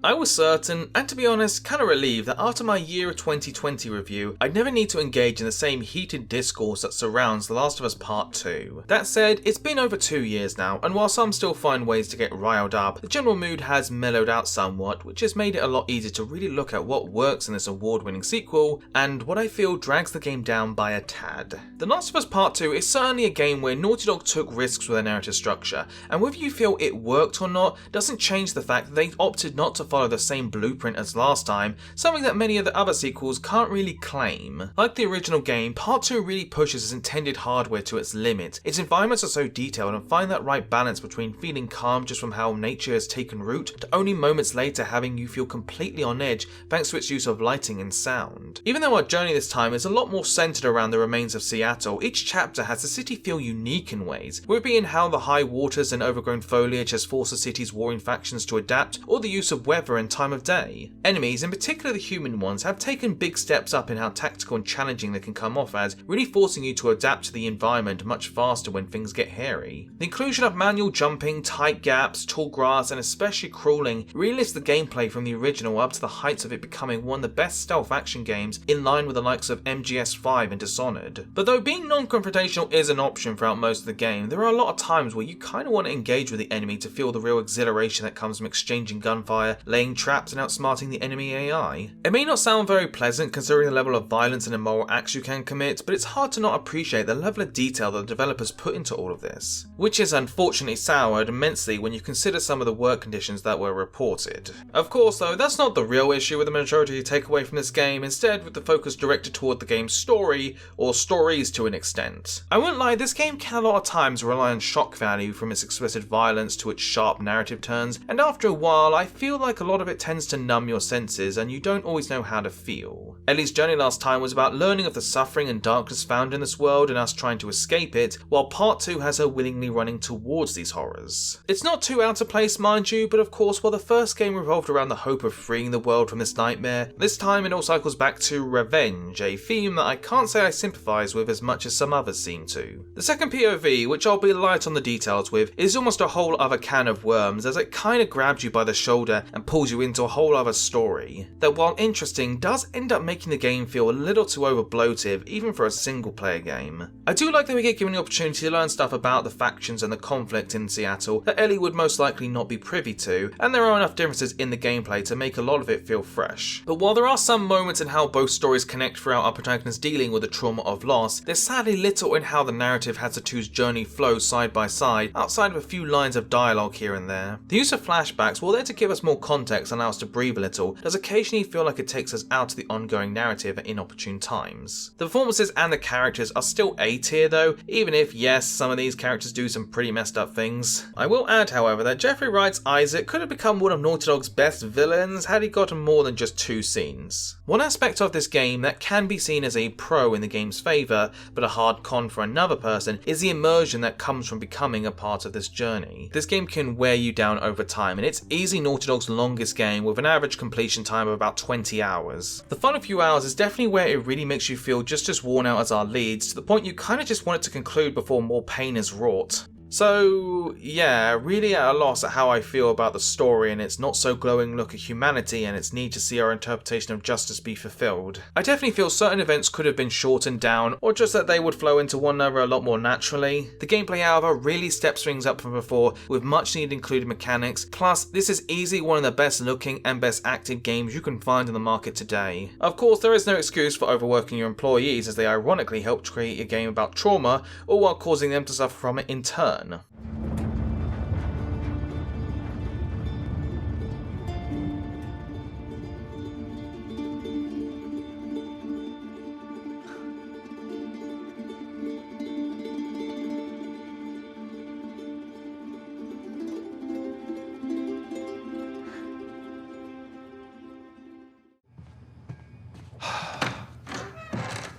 I was certain, and to be honest, kinda relieved that after my year of 2020 review, I'd never need to engage in the same heated discourse that surrounds The Last of Us Part 2. That said, it's been over 2 years now, and while some still find ways to get riled up, the general mood has mellowed out somewhat, which has made it a lot easier to really look at what works in this award-winning sequel, and what I feel drags the game down by a tad. The Last of Us Part 2 is certainly a game where Naughty Dog took risks with their narrative structure, and whether you feel it worked or not doesn't change the fact that they opted not to follow the same blueprint as last time, something that many of the other sequels can't really claim. Like the original game, Part 2 really pushes its intended hardware to its limit. Its environments are so detailed and find that right balance between feeling calm just from how nature has taken root, to only moments later having you feel completely on edge thanks to its use of lighting and sound. Even though our journey this time is a lot more centered around the remains of Seattle, each chapter has the city feel unique in ways, whether it be in how the high waters and overgrown foliage has forced the city's warring factions to adapt, or the use of weapons weather and time of day. Enemies, in particular the human ones, have taken big steps up in how tactical and challenging they can come off as, really forcing you to adapt to the environment much faster when things get hairy. The inclusion of manual jumping, tight gaps, tall grass, and especially crawling really lifts the gameplay from the original up to the heights of it becoming one of the best stealth action games in line with the likes of MGS5 and Dishonored. But though being non-confrontational is an option throughout most of the game, there are a lot of times where you kind of want to engage with the enemy to feel the real exhilaration that comes from exchanging gunfire, laying traps, and outsmarting the enemy AI. It may not sound very pleasant considering the level of violence and immoral acts you can commit, but it's hard to not appreciate the level of detail that the developers put into all of this, which is unfortunately soured immensely when you consider some of the work conditions that were reported. Of course though, that's not the real issue with the majority you take away from this game, instead with the focus directed toward the game's story, or stories to an extent. I won't lie, this game can a lot of times rely on shock value from its explicit violence to its sharp narrative turns, and after a while I feel like a lot of it tends to numb your senses and you don't always know how to feel. Ellie's journey last time was about learning of the suffering and darkness found in this world and us trying to escape it, while part 2 has her willingly running towards these horrors. It's not too out of place, mind you, but of course while the first game revolved around the hope of freeing the world from this nightmare, this time it all cycles back to revenge, a theme that I can't say I sympathise with as much as some others seem to. The second POV, which I'll be light on the details with, is almost a whole other can of worms as it kinda grabs you by the shoulder and pulls you into a whole other story, that while interesting does end up making the game feel a little too over bloated even for a single player game. I do like that we get given the opportunity to learn stuff about the factions and the conflict in Seattle that Ellie would most likely not be privy to, and there are enough differences in the gameplay to make a lot of it feel fresh. But while there are some moments in how both stories connect throughout our protagonist dealing with the trauma of loss, there's sadly little in how the narrative has the two's journey flow side by side, outside of a few lines of dialogue here and there. The use of flashbacks, while there to give us more context and allow us to breathe a little, does occasionally feel like it takes us out of the ongoing narrative at inopportune times. The performances and the characters are still A tier though, even if yes, some of these characters do some pretty messed up things. I will add however that Jeffrey Wright's Isaac could have become one of Naughty Dog's best villains had he gotten more than just 2 scenes. One aspect of this game that can be seen as a pro in the game's favour, but a hard con for another person, is the immersion that comes from becoming a part of this journey. This game can wear you down over time, and it's easily Naughty Dog's longest game with an average completion time of about 20 hours. The final few hours is definitely where it really makes you feel just as worn out as our leads, to the point you kinda just want it to conclude before more pain is wrought. So yeah, really at a loss at how I feel about the story and its not so glowing look at humanity and its need to see our interpretation of justice be fulfilled. I definitely feel certain events could have been shortened down, or just that they would flow into one another a lot more naturally. The gameplay however really steps things up from before with much needed included mechanics, plus this is easily one of the best looking and best acted games you can find in the market today. Of course there is no excuse for overworking your employees as they ironically helped create a game about trauma, all while causing them to suffer from it in turn.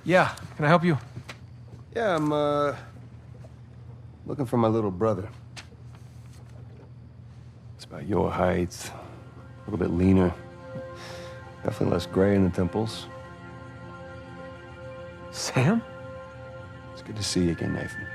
Yeah, can I help you? Yeah, I'm, looking for my little brother. It's about your height, a little bit leaner, definitely less gray in the temples. Sam? It's good to see you again, Nathan.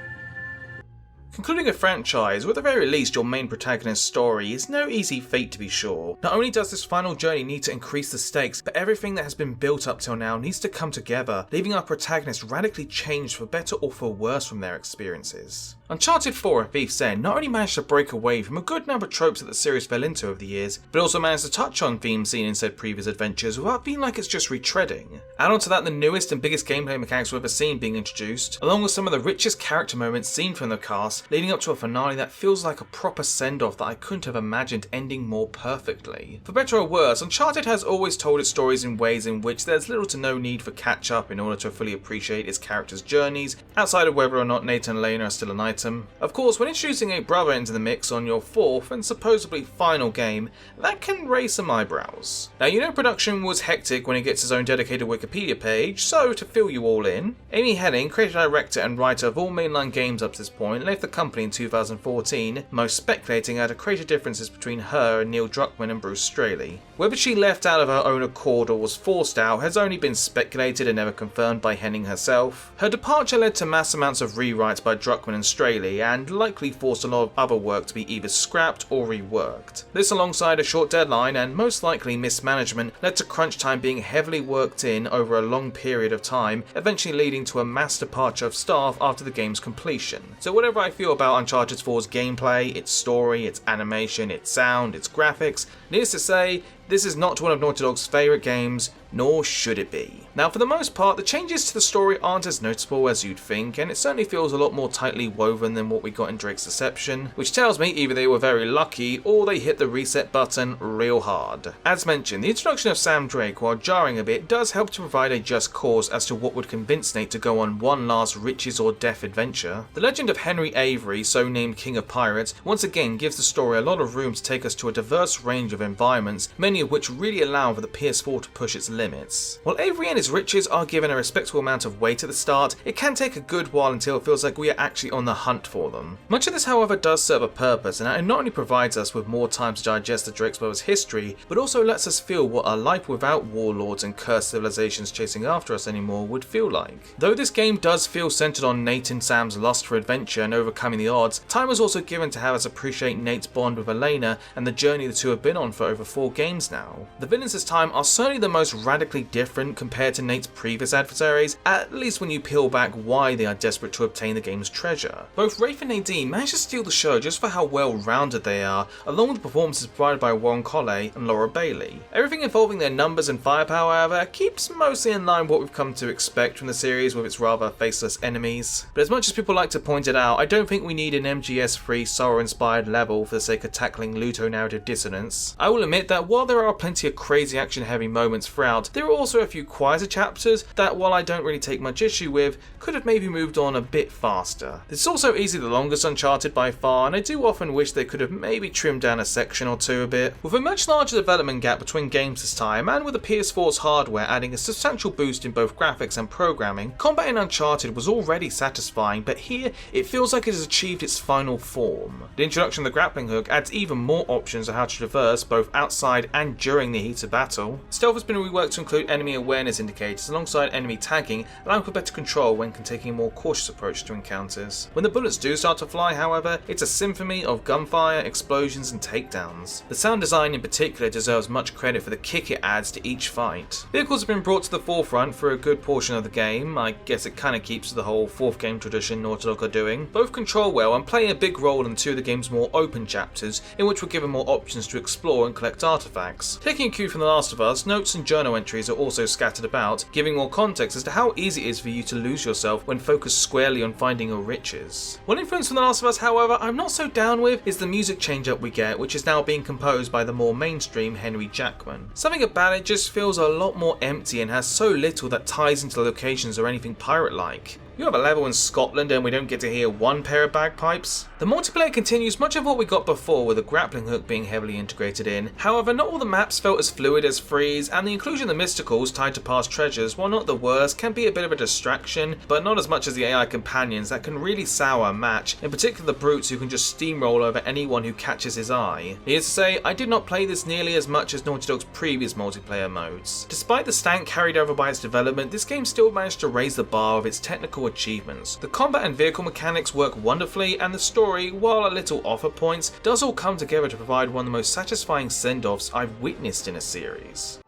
Concluding a franchise, or at the very least your main protagonist's story, is no easy feat to be sure. Not only does this final journey need to increase the stakes, but everything that has been built up till now needs to come together, leaving our protagonist radically changed for better or for worse from their experiences. Uncharted 4 and Thief's End not only managed to break away from a good number of tropes that the series fell into over the years, but also managed to touch on themes seen in said previous adventures without feeling like it's just retreading. Add on to that the newest and biggest gameplay mechanics we've ever seen being introduced, along with some of the richest character moments seen from the cast, leading up to a finale that feels like a proper send-off that I couldn't have imagined ending more perfectly. For better or worse, Uncharted has always told its stories in ways in which there's little to no need for catch-up in order to fully appreciate its characters' journeys, outside of whether or not Nathan and Elena are still an item item. Of course, when introducing a brother into the mix on your fourth and supposedly final game, that can raise some eyebrows. Now, you know production was hectic when it gets its own dedicated Wikipedia page, so to fill you all in, Amy Hennig, creative director and writer of all mainline games up to this point, left the company in 2014, most speculating at the creative differences between her and Neil Druckmann and Bruce Straley. Whether she left out of her own accord or was forced out has only been speculated and never confirmed by Hennig herself. Her departure led to mass amounts of rewrites by Druckmann and Straley and likely forced a lot of other work to be either scrapped or reworked. This, alongside a short deadline and most likely mismanagement, led to crunch time being heavily worked in over a long period of time, eventually leading to a mass departure of staff after the game's completion. So whatever I feel about Uncharted 4's gameplay, its story, its animation, its sound, its graphics, needless to say, this is not one of Naughty Dog's favourite games, nor should it be. Now, for the most part, the changes to the story aren't as noticeable as you'd think, and it certainly feels a lot more tightly woven than what we got in Drake's Deception, which tells me either they were very lucky or they hit the reset button real hard. As mentioned, the introduction of Sam Drake, while jarring a bit, does help to provide a just cause as to what would convince Nate to go on one last riches or death adventure. The legend of Henry Avery, so named King of Pirates, once again gives the story a lot of room to take us to a diverse range of environments, many of which really allow for the PS4 to push its limits. While Avery and his riches are given a respectable amount of weight at the start, it can take a good while until it feels like we are actually on the hunt for them. Much of this, however, does serve a purpose, and it not only provides us with more time to digest the Drake Brothers' history, but also lets us feel what a life without warlords and cursed civilizations chasing after us anymore would feel like. Though this game does feel centered on Nate and Sam's lust for adventure and overcoming the odds, time was also given to have us appreciate Nate's bond with Elena and the journey the two have been on for over 4 games now. The villains this time are certainly the most radically different compared to Nate's previous adversaries, at least when you peel back why they are desperate to obtain the game's treasure. Both Rafe and Nadine manage to steal the show just for how well rounded they are, along with the performances provided by Warren Colley and Laura Bailey. Everything involving their numbers and firepower, however, keeps mostly in line with what we've come to expect from the series with its rather faceless enemies. But as much as people like to point it out, I don't think we need an MGS-free Sora-inspired level for the sake of tackling ludo-narrative dissonance. I will admit that while there are plenty of crazy action-heavy moments throughout, there are also a few quieter chapters that, while I don't really take much issue with, could have maybe moved on a bit faster. This is also easily the longest Uncharted by far, and I do often wish they could have maybe trimmed down a section or two a bit. With a much larger development gap between games this time, and with the PS4's hardware adding a substantial boost in both graphics and programming, combat in Uncharted was already satisfying, but here it feels like it has achieved its final form. The introduction of the grappling hook adds even more options on how to traverse both outside and during the heat of battle. Stealth has been reworked to include enemy awareness indicators alongside enemy tagging, allowing for better control when taking a more cautious approach to encounters. When the bullets do start to fly, however, it's a symphony of gunfire, explosions and takedowns. The sound design in particular deserves much credit for the kick it adds to each fight. Vehicles have been brought to the forefront for a good portion of the game. I guess it kinda keeps to the whole 4th game tradition Naughty Dog are doing. Both control well and play a big role in 2 of the game's more open chapters, in which we're given more options to explore and collect artifacts. Taking a cue from The Last of Us, notes and journal entries are also scattered about, giving more context as to how easy it is for you to lose yourself when focused squarely on finding your riches. One influence from The Last of Us, however, I'm not so down with is the music change-up we get, which is now being composed by the more mainstream Henry Jackman. Something about it just feels a lot more empty and has so little that ties into the locations or anything pirate-like. You have a level in Scotland and we don't get to hear one pair of bagpipes. The multiplayer continues much of what we got before, with the grappling hook being heavily integrated in. However, not all the maps felt as fluid as Freeze, and the inclusion of the mysticals tied to past treasures, while not the worst, can be a bit of a distraction, but not as much as the AI companions that can really sour a match, in particular the brutes who can just steamroll over anyone who catches his eye. Needless to say, I did not play this nearly as much as Naughty Dog's previous multiplayer modes. Despite the stank carried over by its development, this game still managed to raise the bar of its technical achievements. The combat and vehicle mechanics work wonderfully, and the story, while a little off at points, does all come together to provide one of the most satisfying send-offs I've witnessed in a series.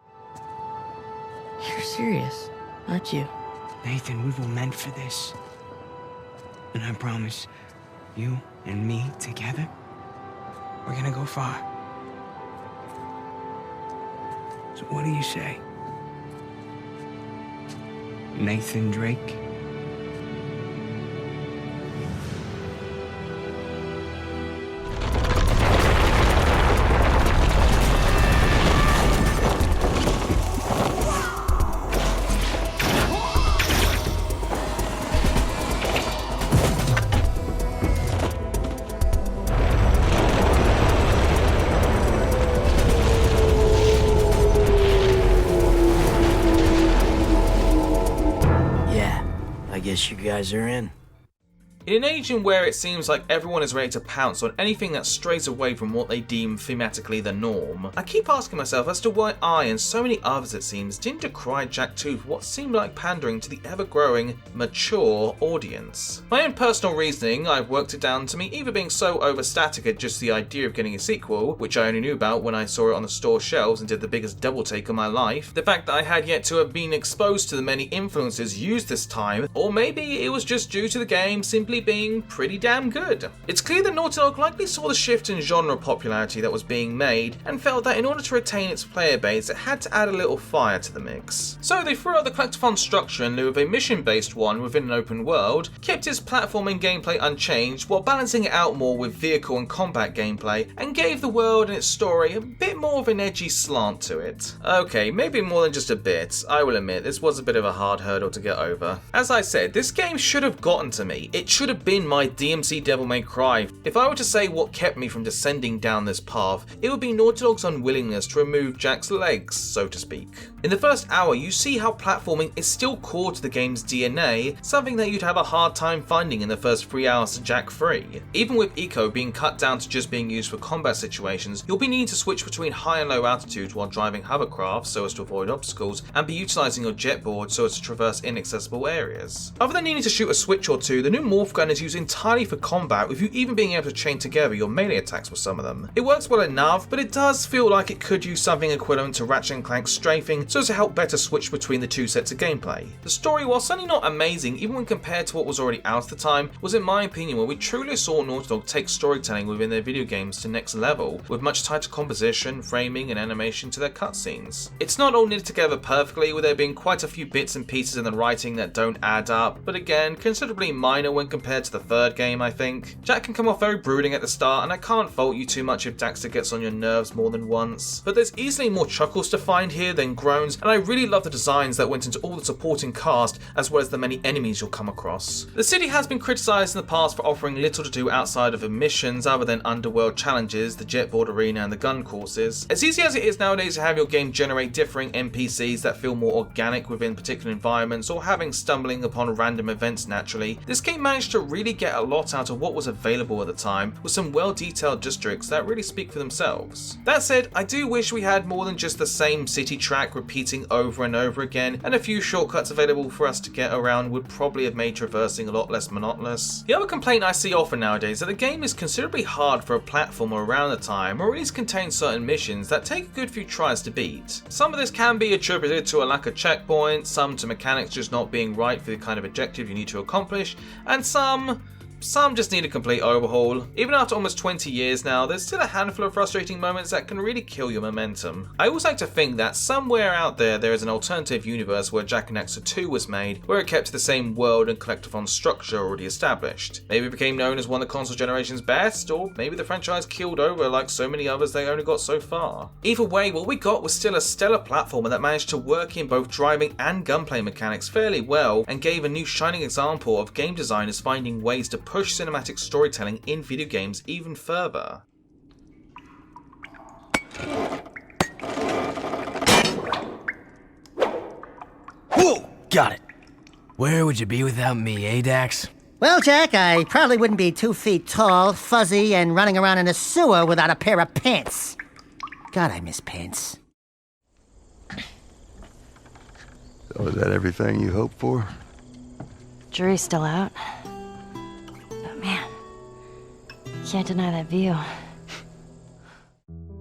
You're serious, aren't you? Nathan, we were meant for this. And I promise, you and me together, we're gonna go far. So what do you say? Nathan Drake? I guess you guys are in. In an age in where it seems like everyone is ready to pounce on anything that strays away from what they deem thematically the norm, I keep asking myself as to why I and so many others it seems didn't decry Jak 2 for what seemed like pandering to the ever-growing, mature audience. My own personal reasoning, I've worked it down to me either being so overstatic at just the idea of getting a sequel, which I only knew about when I saw it on the store shelves and did the biggest double take of my life, the fact that I had yet to have been exposed to the many influences used this time, or maybe it was just due to the game simply being pretty damn good. It's clear that Naughty Dog likely saw the shift in genre popularity that was being made and felt that in order to retain its player base it had to add a little fire to the mix. So they threw out the collectathon structure in lieu of a mission-based one within an open world, kept its platforming gameplay unchanged while balancing it out more with vehicle and combat gameplay, and gave the world and its story a bit more of an edgy slant to it. Okay, maybe more than just a bit. I will admit this was a bit of a hard hurdle to get over. As I said, this game should have gotten to me. It should have been my DMC Devil May Cry. If I were to say what kept me from descending down this path, it would be Naughty Dog's unwillingness to remove Jak's legs, so to speak. In the first hour, you see how platforming is still core to the game's DNA, something that you'd have a hard time finding in the first 3 hours of Jak 3. Even with Eco being cut down to just being used for combat situations, you'll be needing to switch between high and low altitudes while driving hovercraft so as to avoid obstacles, and be utilising your jetboard so as to traverse inaccessible areas. Other than needing to shoot a switch or two, the new morph gun is used entirely for combat, with you even being able to chain together your melee attacks with some of them. It works well enough, but it does feel like it could use something equivalent to Ratchet & Clank's strafing so as to help better switch between the two sets of gameplay. The story, while certainly not amazing even when compared to what was already out at the time, was in my opinion where we truly saw Naughty Dog take storytelling within their video games to next level, with much tighter composition, framing and animation to their cutscenes. It's not all knitted together perfectly, with there being quite a few bits and pieces in the writing that don't add up, but again, considerably minor when compared to the third game, I think. Jak can come off very brooding at the start, and I can't fault you too much if Daxter gets on your nerves more than once. But there's easily more chuckles to find here than groans, and I really love the designs that went into all the supporting cast, as well as the many enemies you'll come across. The city has been criticised in the past for offering little to do outside of the missions other than underworld challenges, the jetboard arena and the gun courses. As easy as it is nowadays to have your game generate differing NPCs that feel more organic within particular environments, or having stumbling upon random events naturally, this game managed to really get a lot out of what was available at the time, with some well-detailed districts that really speak for themselves. That said, I do wish we had more than just the same city track repeating over and over again, and a few shortcuts available for us to get around would probably have made traversing a lot less monotonous. The other complaint I see often nowadays is that the game is considerably hard for a platformer around the time, or at least contains certain missions that take a good few tries to beat. Some of this can be attributed to a lack of checkpoints, some to mechanics just not being right for the kind of objective you need to accomplish, and some just need a complete overhaul. Even after almost 20 years now, there's still a handful of frustrating moments that can really kill your momentum. I always like to think that somewhere out there is an alternative universe where Jak and Daxter 2 was made, where it kept the same world and collectathon structure already established. Maybe it became known as one of the console generation's best, or maybe the franchise keeled over like so many others they only got so far. Either way, what we got was still a stellar platformer that managed to work in both driving and gunplay mechanics fairly well, and gave a new shining example of game designers finding ways to push cinematic storytelling in video games even further. Whoa! Got it. Where would you be without me, eh, Dax? Well, Jak, I probably wouldn't be 2 feet tall, fuzzy, and running around in a sewer without a pair of pants. God, I miss pants. So is that everything you hoped for? Jury's still out. But man, can't deny that view.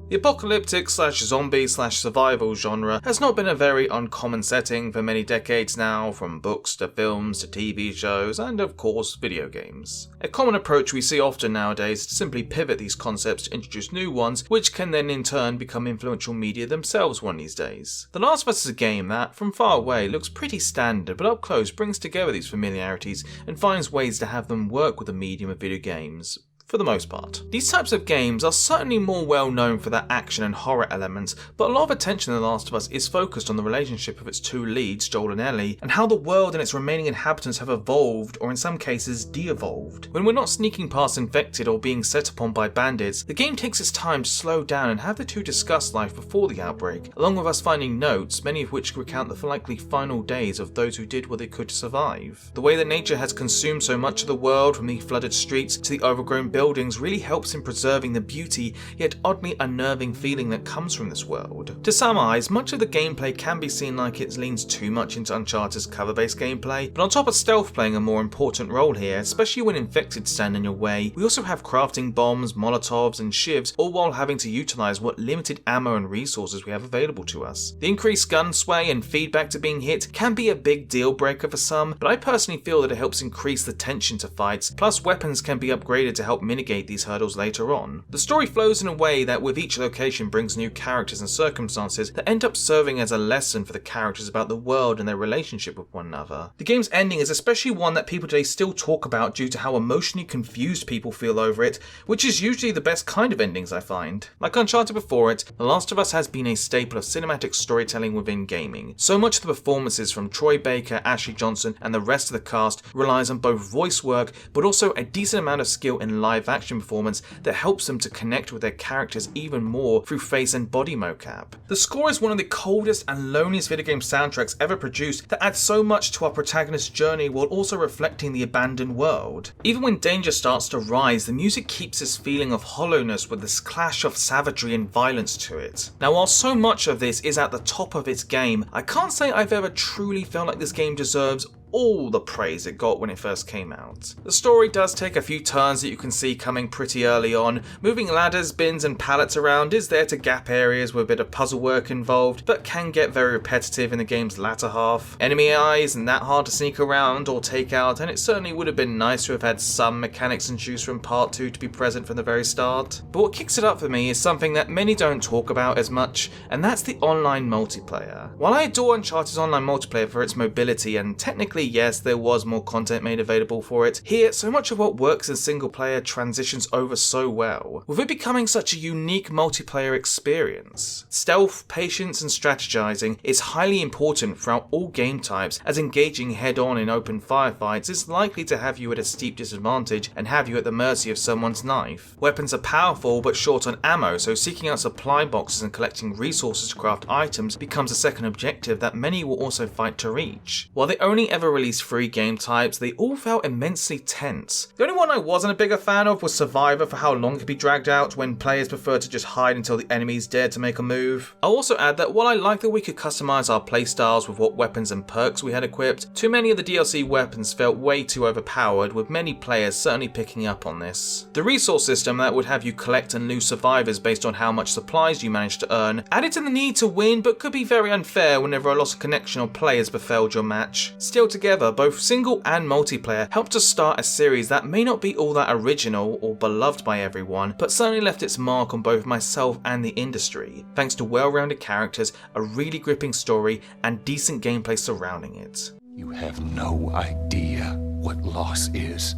The apocalyptic /zombie /survival genre has not been a very uncommon setting for many decades now, from books to films to TV shows and of course video games. A common approach we see often nowadays is to simply pivot these concepts to introduce new ones, which can then in turn become influential media themselves one of these days. The Last of Us is a game that, from far away, looks pretty standard, but up close brings together these familiarities and finds ways to have them work with the medium of video games for the most part. These types of games are certainly more well known for their action and horror elements, but a lot of attention in The Last of Us is focused on the relationship of its two leads, Joel and Ellie, and how the world and its remaining inhabitants have evolved, or in some cases de-evolved. When we're not sneaking past infected or being set upon by bandits, the game takes its time to slow down and have the two discuss life before the outbreak, along with us finding notes, many of which recount the likely final days of those who did what they could to survive. The way that nature has consumed so much of the world, from the flooded streets to the overgrown buildings, really helps in preserving the beauty yet oddly unnerving feeling that comes from this world. To summarise, much of the gameplay can be seen like it leans too much into Uncharted's cover-based gameplay, but on top of stealth playing a more important role here, especially when infected stand in your way, we also have crafting bombs, molotovs and shivs, all while having to utilise what limited ammo and resources we have available to us. The increased gun sway and feedback to being hit can be a big deal breaker for some, but I personally feel that it helps increase the tension to fights, plus weapons can be upgraded to help mitigate these hurdles later on. The story flows in a way that with each location brings new characters and circumstances that end up serving as a lesson for the characters about the world and their relationship with one another. The game's ending is especially one that people today still talk about due to how emotionally confused people feel over it, which is usually the best kind of endings I find. Like Uncharted before it, The Last of Us has been a staple of cinematic storytelling within gaming. So much of the performances from Troy Baker, Ashley Johnson and the rest of the cast relies on both voice work but also a decent amount of skill in live action performance that helps them to connect with their characters even more through face and body mocap. The score is one of the coldest and loneliest video game soundtracks ever produced that adds so much to our protagonist's journey while also reflecting the abandoned world. Even when danger starts to rise, the music keeps this feeling of hollowness with this clash of savagery and violence to it. Now while so much of this is at the top of its game, I can't say I've ever truly felt like this game deserves all the praise it got when it first came out. The story does take a few turns that you can see coming pretty early on. Moving ladders, bins and pallets around is there to gap areas with a bit of puzzle work involved, but can get very repetitive in the game's latter half. Enemy AI isn't that hard to sneak around or take out, and it certainly would have been nice to have had some mechanics and juice from part 2 to be present from the very start. But what kicks it up for me is something that many don't talk about as much, and that's the online multiplayer. While I adore Uncharted's online multiplayer for its mobility, and technically yes, there was more content made available for it, here so much of what works in single player transitions over so well, with it becoming such a unique multiplayer experience. Stealth, patience and strategizing is highly important throughout all game types, as engaging head on in open firefights is likely to have you at a steep disadvantage and have you at the mercy of someone's knife. Weapons are powerful but short on ammo, so seeking out supply boxes and collecting resources to craft items becomes a second objective that many will also fight to reach. While they only ever released 3 game types, they all felt immensely tense. The only one I wasn't a bigger fan of was Survivor, for how long it could be dragged out when players prefer to just hide until the enemies dared to make a move. I'll also add that while I like that we could customize our playstyles with what weapons and perks we had equipped, too many of the DLC weapons felt way too overpowered, with many players certainly picking up on this. The resource system that would have you collect and lose survivors based on how much supplies you managed to earn added to the need to win, but could be very unfair whenever a loss of connection or players befelled your match. Still together, both single and multiplayer helped to start a series that may not be all that original or beloved by everyone, but certainly left its mark on both myself and the industry, thanks to well-rounded characters, a really gripping story, and decent gameplay surrounding it. You have no idea what loss is.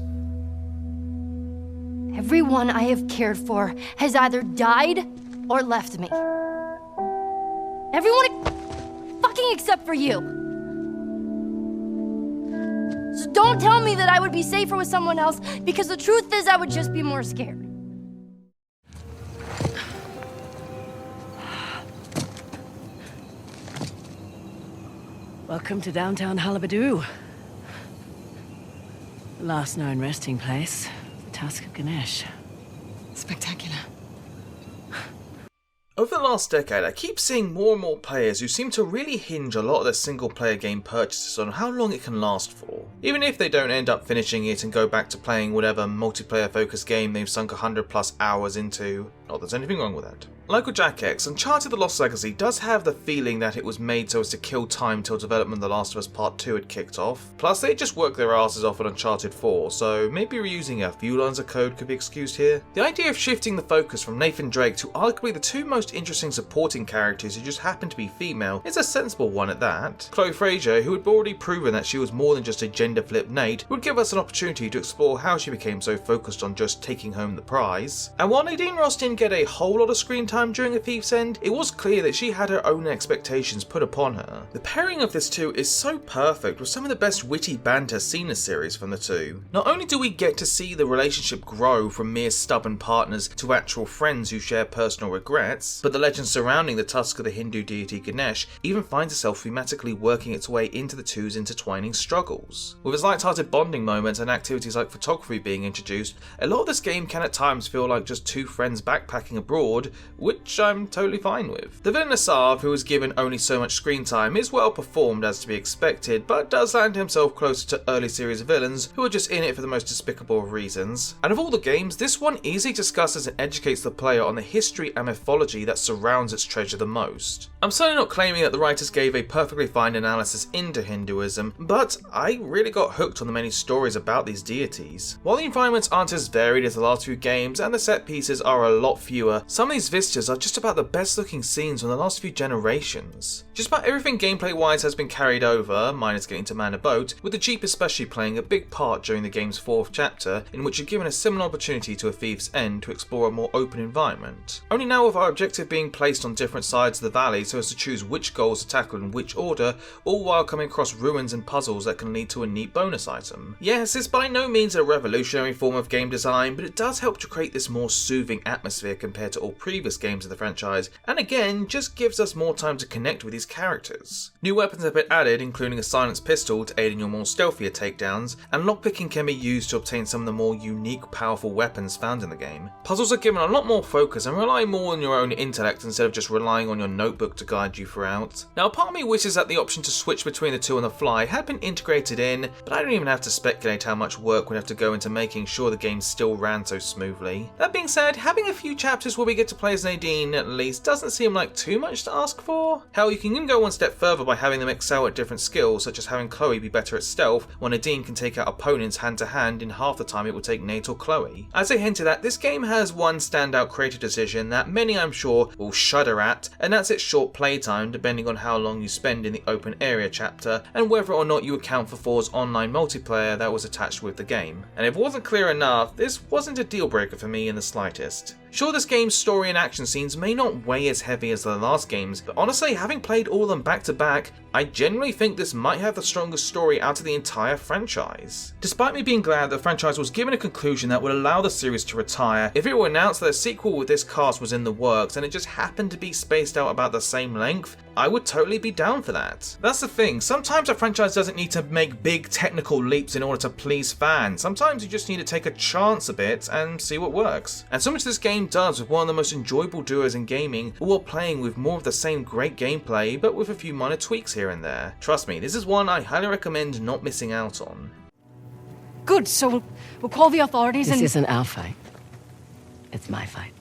Everyone I have cared for has either died or left me. Everyone fucking except for you. So don't tell me that I would be safer with someone else, because the truth is I would just be more scared. Welcome to downtown Halabadu. The last known resting place, the Tusk of Ganesh. Spectacular. Over the last decade, I keep seeing more and more players who seem to really hinge a lot of their single player game purchases on how long it can last for. Even if they don't end up finishing it and go back to playing whatever multiplayer focused game they've sunk 100+ hours into. Not that there's anything wrong with that. Like with Jack X, Uncharted The Lost Legacy does have the feeling that it was made so as to kill time till development of The Last of Us Part 2 had kicked off. Plus, they just worked their asses off on Uncharted 4, so maybe reusing a few lines of code could be excused here. The idea of shifting the focus from Nathan Drake to arguably the two most interesting supporting characters who just happen to be female is a sensible one at that. Chloe Fraser, who had already proven that she was more than just a gender-flipped Nate, would give us an opportunity to explore how she became so focused on just taking home the prize. And while Nadine Ross didn't get a whole lot of screen time during A Thief's End, it was clear that she had her own expectations put upon her. The pairing of this two is so perfect, with some of the best witty banter seen in the series from the two. Not only do we get to see the relationship grow from mere stubborn partners to actual friends who share personal regrets, but the legend surrounding the tusk of the Hindu deity Ganesh even finds itself thematically working its way into the two's intertwining struggles. With its light-hearted bonding moments and activities like photography being introduced, a lot of this game can at times feel like just two friends backpacking abroad, which I'm totally fine with. The villain Asav, who was given only so much screen time, is well performed as to be expected, but does land himself closer to early series villains who are just in it for the most despicable of reasons. And of all the games, this one easily discusses and educates the player on the history and mythology that surrounds its treasure the most. I'm certainly not claiming that the writers gave a perfectly fine analysis into Hinduism, but I really got hooked on the many stories about these deities. While the environments aren't as varied as the last few games and the set pieces are a lot fewer, some of these vistas are just about the best looking scenes from the last few generations. Just about everything gameplay wise has been carried over, minus getting to man a boat, with the Jeep especially playing a big part during the game's 4th chapter, in which you're given a similar opportunity to A Thief's End to explore a more open environment. Only now with our objective being placed on different sides of the valley so as to choose which goals to tackle in which order, all while coming across ruins and puzzles that can lead to a neat bonus item. Yes, it's by no means a revolutionary form of game design, but it does help to create this more soothing atmosphere compared to all previous games of the franchise, and again, just gives us more time to connect with these characters. New weapons have been added, including a silenced pistol to aid in your more stealthier takedowns, and lockpicking can be used to obtain some of the more unique, powerful weapons found in the game. Puzzles are given a lot more focus and rely more on your own intellect instead of just relying on your notebook to guide you throughout. Now, part of me wishes that the option to switch between the two on the fly had been integrated in, but I don't even have to speculate how much work would have to go into making sure the game still ran so smoothly. That being said, having a few chapters where we get to play as Nadine at least doesn't seem like too much to ask for. Hell, you can even go one step further by having them excel at different skills, such as having Chloe be better at stealth, while Nadine can take out opponents hand to hand in half the time it would take Nate or Chloe. As I hinted at, this game has one standout creative decision that many I'm sure will shudder at, and that's its short playtime depending on how long you spend in the open area chapter and whether or not you account for 4's online multiplayer that was attached with the game. And if it wasn't clear enough, this wasn't a deal breaker for me in the slightest. Sure, this game's story and action scenes may not weigh as heavy as the last games, but honestly, having played all of them back to back, I genuinely think this might have the strongest story out of the entire franchise. Despite me being glad the franchise was given a conclusion that would allow the series to retire, if it were announced that a sequel with this cast was in the works and it just happened to be spaced out about the same length, I would totally be down for that. That's the thing, sometimes a franchise doesn't need to make big technical leaps in order to please fans. Sometimes you just need to take a chance a bit and see what works. And so much this game does with one of the most enjoyable duos in gaming, all while playing with more of the same great gameplay but with a few minor tweaks here and there. Trust me, this is one I highly recommend not missing out on. Good, so we'll call the authorities This and... isn't our fight. It's my fight.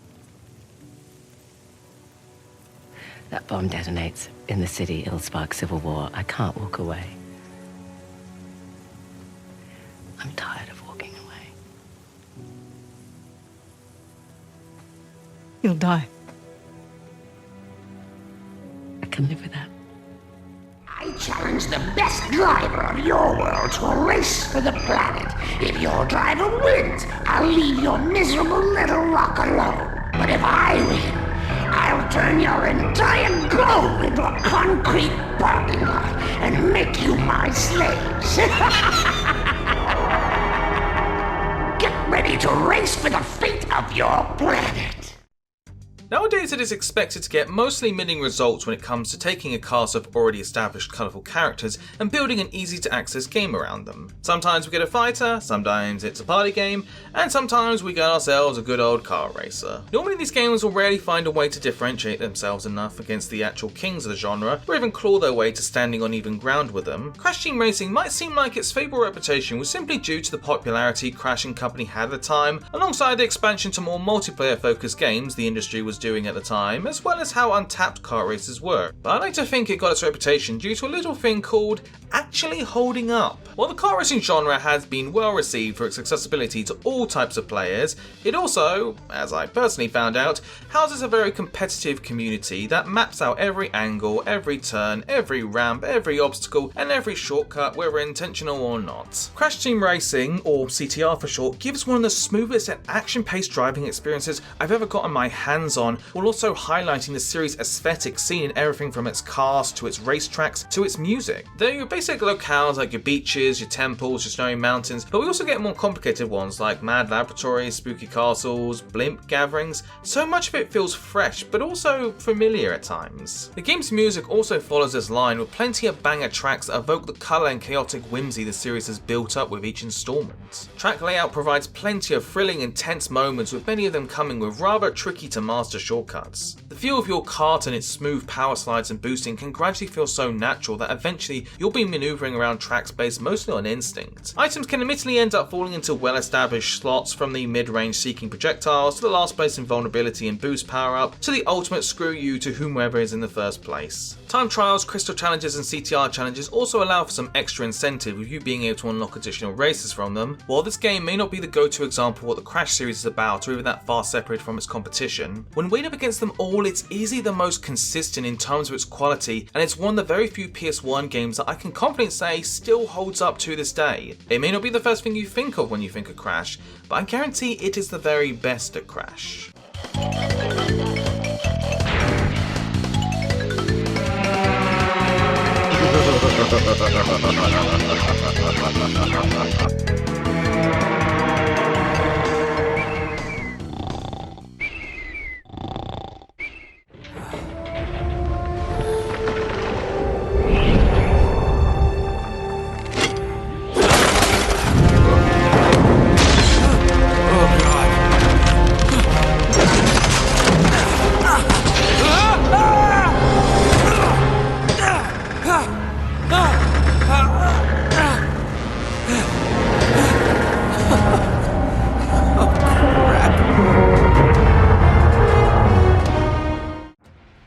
That bomb detonates in the city, it'll spark civil war. I can't walk away. I'm tired of walking away. You'll die. I can live with that. I challenge the best driver of your world to a race for the planet. If your driver wins, I'll leave your miserable little rock alone. But if I win, I'll turn your entire globe into a concrete parking lot and make you my slaves. Get ready to race for the fate of your planet. Nowadays it is expected to get mostly middling results when it comes to taking a cast of already established colourful characters and building an easy to access game around them. Sometimes we get a fighter, sometimes it's a party game, and sometimes we get ourselves a good old car racer. Normally these games will rarely find a way to differentiate themselves enough against the actual kings of the genre, or even claw their way to standing on even ground with them. Crash Team Racing might seem like its favourable reputation was simply due to the popularity Crash & Company had at the time, alongside the expansion to more multiplayer focused games the industry was doing at the time, as well as how untapped kart races were. But I like to think it got its reputation due to a little thing called actually holding up. While the kart racing genre has been well received for its accessibility to all types of players, it also, as I personally found out, houses a very competitive community that maps out every angle, every turn, every ramp, every obstacle, and every shortcut, whether intentional or not. Crash Team Racing, or CTR for short, gives one of the smoothest and action-paced driving experiences I've ever gotten my hands on, while also highlighting the series' aesthetic seen in everything from its cast to its racetracks to its music. There are your basic locales like your beaches, your temples, your snowy mountains, but we also get more complicated ones like mad laboratories, spooky castles, blimp gatherings. So much of it feels fresh, but also familiar at times. The game's music also follows this line with plenty of banger tracks that evoke the colour and chaotic whimsy the series has built up with each installment. Track layout provides plenty of thrilling, intense moments, with many of them coming with rather tricky to master shortcuts. The feel of your kart and its smooth power slides and boosting can gradually feel so natural that eventually you'll be manoeuvring around tracks based mostly on instinct. Items can admittedly end up falling into well-established slots, from the mid-range seeking projectiles to the last place invulnerability and boost power-up to the ultimate screw you to whomever is in the first place. Time trials, crystal challenges and CTR challenges also allow for some extra incentive with you being able to unlock additional races from them. While this game may not be the go-to example of what the Crash series is about or even that far separated from its competition, when weighed up against them all it's easily the most consistent in terms of its quality, and it's one of the very few PS1 games that I can confidently say still holds up to this day. It may not be the first thing you think of when you think of Crash, but I guarantee it is the very best at Crash.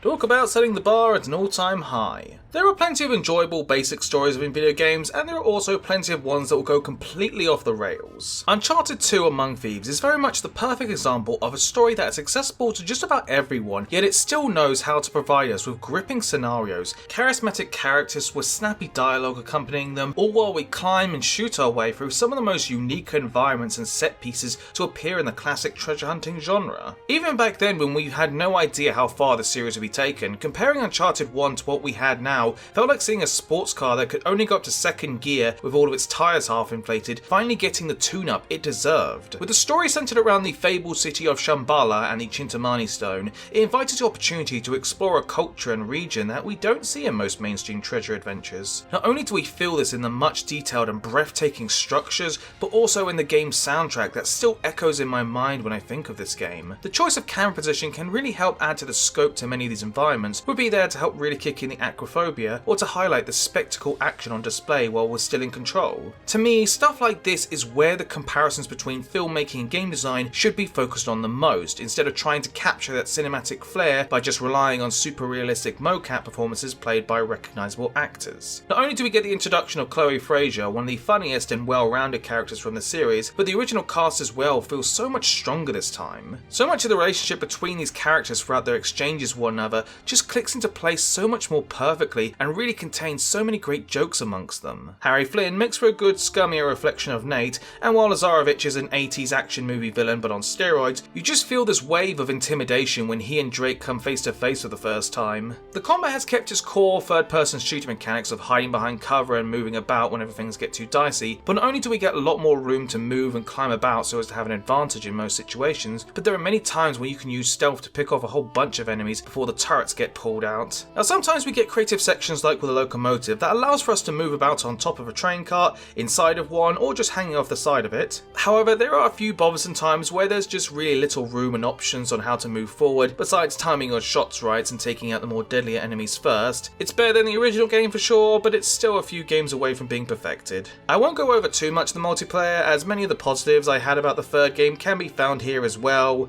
Talk about setting the bar at an all-time high. There are plenty of enjoyable basic stories within video games, and there are also plenty of ones that will go completely off the rails. Uncharted 2 Among Thieves is very much the perfect example of a story that is accessible to just about everyone, yet it still knows how to provide us with gripping scenarios, charismatic characters with snappy dialogue accompanying them, all while we climb and shoot our way through some of the most unique environments and set pieces to appear in the classic treasure hunting genre. Even back then, when we had no idea how far the series would be taken, comparing Uncharted 1 to what we had now felt like seeing a sports car that could only go up to second gear with all of its tyres half inflated finally getting the tune-up it deserved. With the story centred around the fabled city of Shambhala and the Chintamani Stone, it invited the opportunity to explore a culture and region that we don't see in most mainstream treasure adventures. Not only do we feel this in the much detailed and breathtaking structures, but also in the game's soundtrack that still echoes in my mind when I think of this game. The choice of camera position can really help add to the scope to many of these environments, would be there to help really kick in the aquaphobia or to highlight the spectacle action on display while we're still in control. To me, stuff like this is where the comparisons between filmmaking and game design should be focused on the most, instead of trying to capture that cinematic flair by just relying on super realistic mocap performances played by recognisable actors. Not only do we get the introduction of Chloe Frazer, one of the funniest and well-rounded characters from the series, but the original cast as well feels so much stronger this time. So much of the relationship between these characters throughout their exchanges with one another just clicks into place so much more perfectly quickly and really contains so many great jokes amongst them. Harry Flynn makes for a good scummier reflection of Nate, and while Lazarevich is an 80s action movie villain but on steroids, you just feel this wave of intimidation when he and Drake come face to face for the first time. The combat has kept its core third-person shooter mechanics of hiding behind cover and moving about whenever things get too dicey, but not only do we get a lot more room to move and climb about so as to have an advantage in most situations, but there are many times where you can use stealth to pick off a whole bunch of enemies before the turrets get pulled out. Now sometimes we get creative sections like with a locomotive that allows for us to move about on top of a train cart, inside of one, or just hanging off the side of it. However, there are a few bothersome times where there's just really little room and options on how to move forward, besides timing your shots right and taking out the more deadlier enemies first. It's better than the original game for sure, but it's still a few games away from being perfected. I won't go over too much the multiplayer, as many of the positives I had about the third game can be found here as well,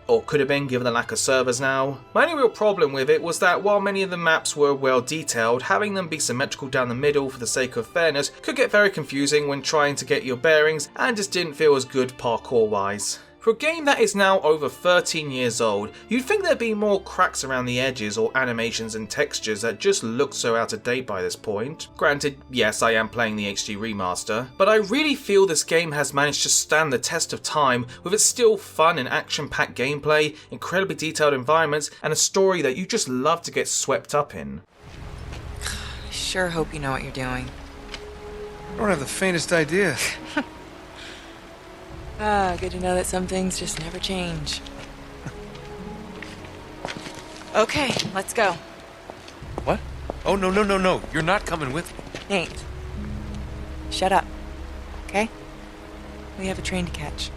or could have been given the lack of servers now. My only real problem with it was that while many of the maps were well detailed, having them be symmetrical down the middle for the sake of fairness could get very confusing when trying to get your bearings and just didn't feel as good parkour wise. For a game that is now over 13 years old, you'd think there'd be more cracks around the edges or animations and textures that just look so out of date by this point. Granted, yes, I am playing the HD remaster, but I really feel this game has managed to stand the test of time with its still fun and action-packed gameplay, incredibly detailed environments, and a story that you just love to get swept up in. I sure hope you know what you're doing. I don't have the faintest idea. Good to know that some things just never change. Okay, let's go. What? Oh, no. You're not coming with me. Nate, shut up, okay? We have a train to catch.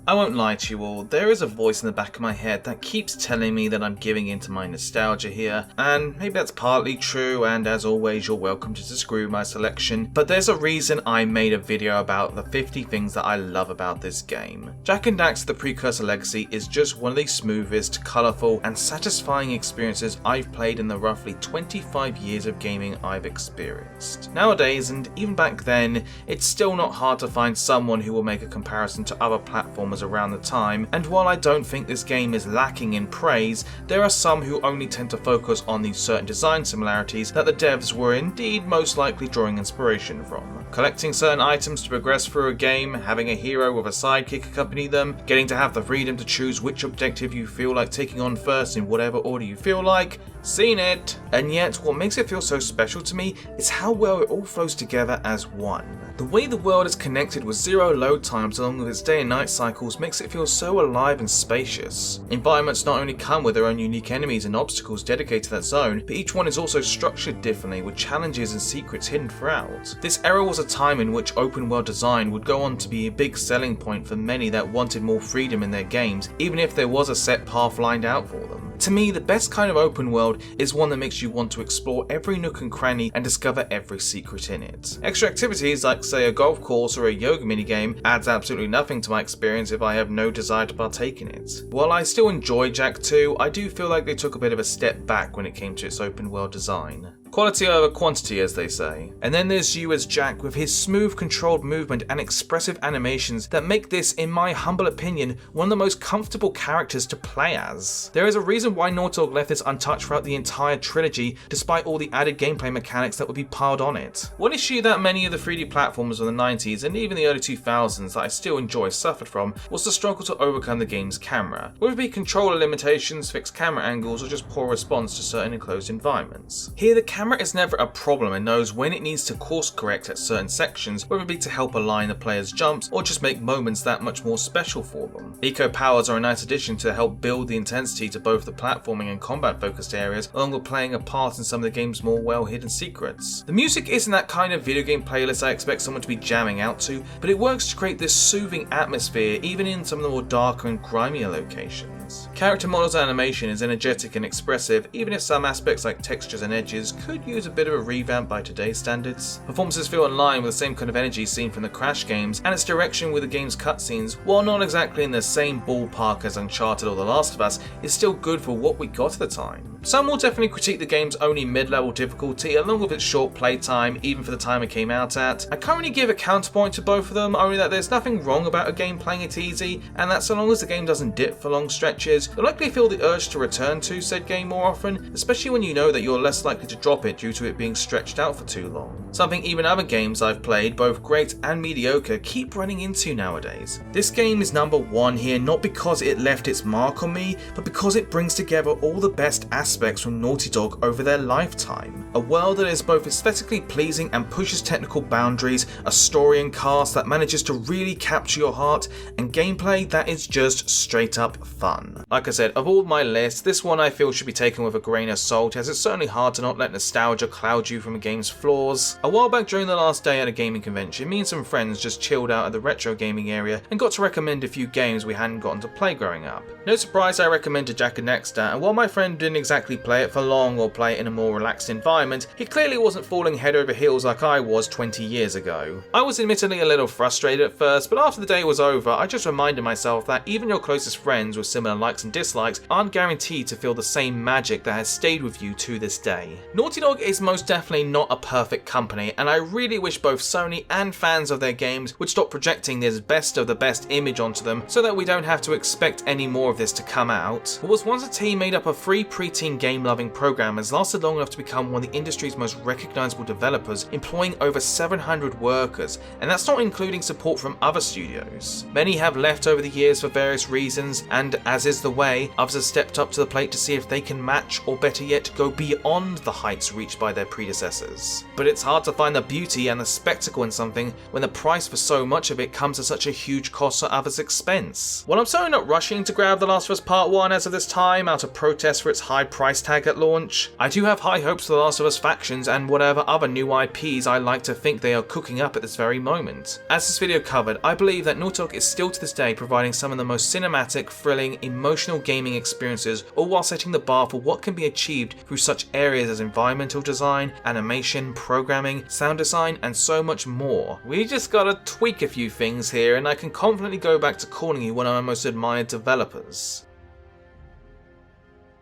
I won't lie to you all, there is a voice in the back of my head that keeps telling me that I'm giving into my nostalgia here, and maybe that's partly true, and as always you're welcome to disagree with my selection, but there's a reason I made a video about the 50 things that I love about this game. Jak and Daxter: The Precursor Legacy is just one of the smoothest, colourful and satisfying experiences I've played in the roughly 25 years of gaming I've experienced. Nowadays, and even back then, it's still not hard to find someone who will make a comparison to other platformers around the time, and while I don't think this game is lacking in praise, there are some who only tend to focus on these certain design similarities that the devs were indeed most likely drawing inspiration from. Collecting certain items to progress through a game, having a hero with a sidekick accompany them, getting to have the freedom to choose which objective you feel like taking on first in whatever order you feel like, seen it! And yet, what makes it feel so special to me is how well it all flows together as one. The way the world is connected with zero load times along with its day and night cycles makes it feel so alive and spacious. Environments not only come with their own unique enemies and obstacles dedicated to that zone, but each one is also structured differently with challenges and secrets hidden throughout. This era was a time in which open world design would go on to be a big selling point for many that wanted more freedom in their games, even if there was a set path lined out for them. To me, the best kind of open world is one that makes you want to explore every nook and cranny and discover every secret in it. Extra activities like say a golf course or a yoga minigame adds absolutely nothing to my experience if I have no desire to partake in it. While I still enjoy Jak 2, I do feel like they took a bit of a step back when it came to its open world design. Quality over quantity, as they say. And then there's you as Jak with his smooth, controlled movement and expressive animations that make this, in my humble opinion, one of the most comfortable characters to play as. There is a reason why Naughty Dog left this untouched throughout the entire trilogy, despite all the added gameplay mechanics that would be piled on it. One issue that many of the 3D platformers of the 90s and even the early 2000s that I still enjoy suffered from was the struggle to overcome the game's camera, whether it be controller limitations, fixed camera angles, or just poor response to certain enclosed environments. Here the camera is never a problem and knows when it needs to course correct at certain sections, whether it be to help align the player's jumps or just make moments that much more special for them. Eco powers are a nice addition to help build the intensity to both the platforming and combat focused areas, along with playing a part in some of the game's more well hidden secrets. The music isn't that kind of video game playlist I expect someone to be jamming out to, but it works to create this soothing atmosphere even in some of the more darker and grimier locations. Character models animation is energetic and expressive, even if some aspects like textures and edges could use a bit of a revamp by today's standards. Performances feel in line with the same kind of energy seen from the Crash games, and its direction with the game's cutscenes, while not exactly in the same ballpark as Uncharted or The Last of Us, is still good for what we got at the time. Some will definitely critique the game's only mid-level difficulty along with its short playtime even for the time it came out at. I currently give a counterpoint to both of them, only that there's nothing wrong about a game playing it easy, and that so long as the game doesn't dip for long stretches, you'll likely feel the urge to return to said game more often, especially when you know that you're less likely to drop it due to it being stretched out for too long. Something even other games I've played, both great and mediocre, keep running into nowadays. This game is number one here not because it left its mark on me, but because it brings together all the best aspects from Naughty Dog over their lifetime. A world that is both aesthetically pleasing and pushes technical boundaries, a story and cast that manages to really capture your heart, and gameplay that is just straight up fun. Like I said, of all my lists, this one I feel should be taken with a grain of salt, as it's certainly hard to not let nostalgia cloud you from a game's flaws. A while back during the last day at a gaming convention, me and some friends just chilled out at the retro gaming area and got to recommend a few games we hadn't gotten to play growing up. No surprise I recommended Jak and Daxter, and while my friend didn't exactly play it for long or play it in a more relaxed environment, he clearly wasn't falling head over heels like I was 20 years ago. I was admittedly a little frustrated at first, but after the day was over, I just reminded myself that even your closest friends with similar likes and dislikes aren't guaranteed to feel the same magic that has stayed with you to this day. Naughty Dog is most definitely not a perfect company, and I really wish both Sony and fans of their games would stop projecting this best of the best image onto them so that we don't have to expect any more of this to come out. What was once a team made up of 3 preteen game-loving programmers lasted long enough to become one of the industry's most recognizable developers, employing over 700 workers, and that's not including support from other studios. Many have left over the years for various reasons, and as is the way, others have stepped up to the plate to see if they can match, or better yet, go beyond the heights reached by their predecessors. But it's hard to find the beauty and the spectacle in something when the price for so much of it comes at such a huge cost at others' expense. While I'm certainly not rushing to grab The Last of Us Part 1 as of this time out of protest for its high price tag at launch, I do have high hopes for The Last of Us Factions and whatever other new IPs I like to think they are cooking up at this very moment. As this video covered, I believe that Naughty Dog is still to this day providing some of the most cinematic, thrilling, emotional gaming experiences, all while setting the bar for what can be achieved through such areas as environmental design, animation, programming, sound design, and so much more. We just gotta tweak a few things here, and I can confidently go back to calling you one of my most admired developers.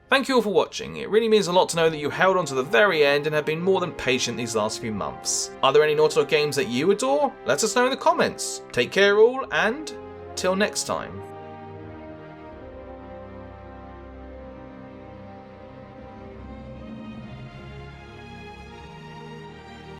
Thank you all for watching. It really means a lot to know that you held on to the very end and have been more than patient these last few months. Are there any Naughty Dog games that you adore? Let us know in the comments. Take care all, and till next time.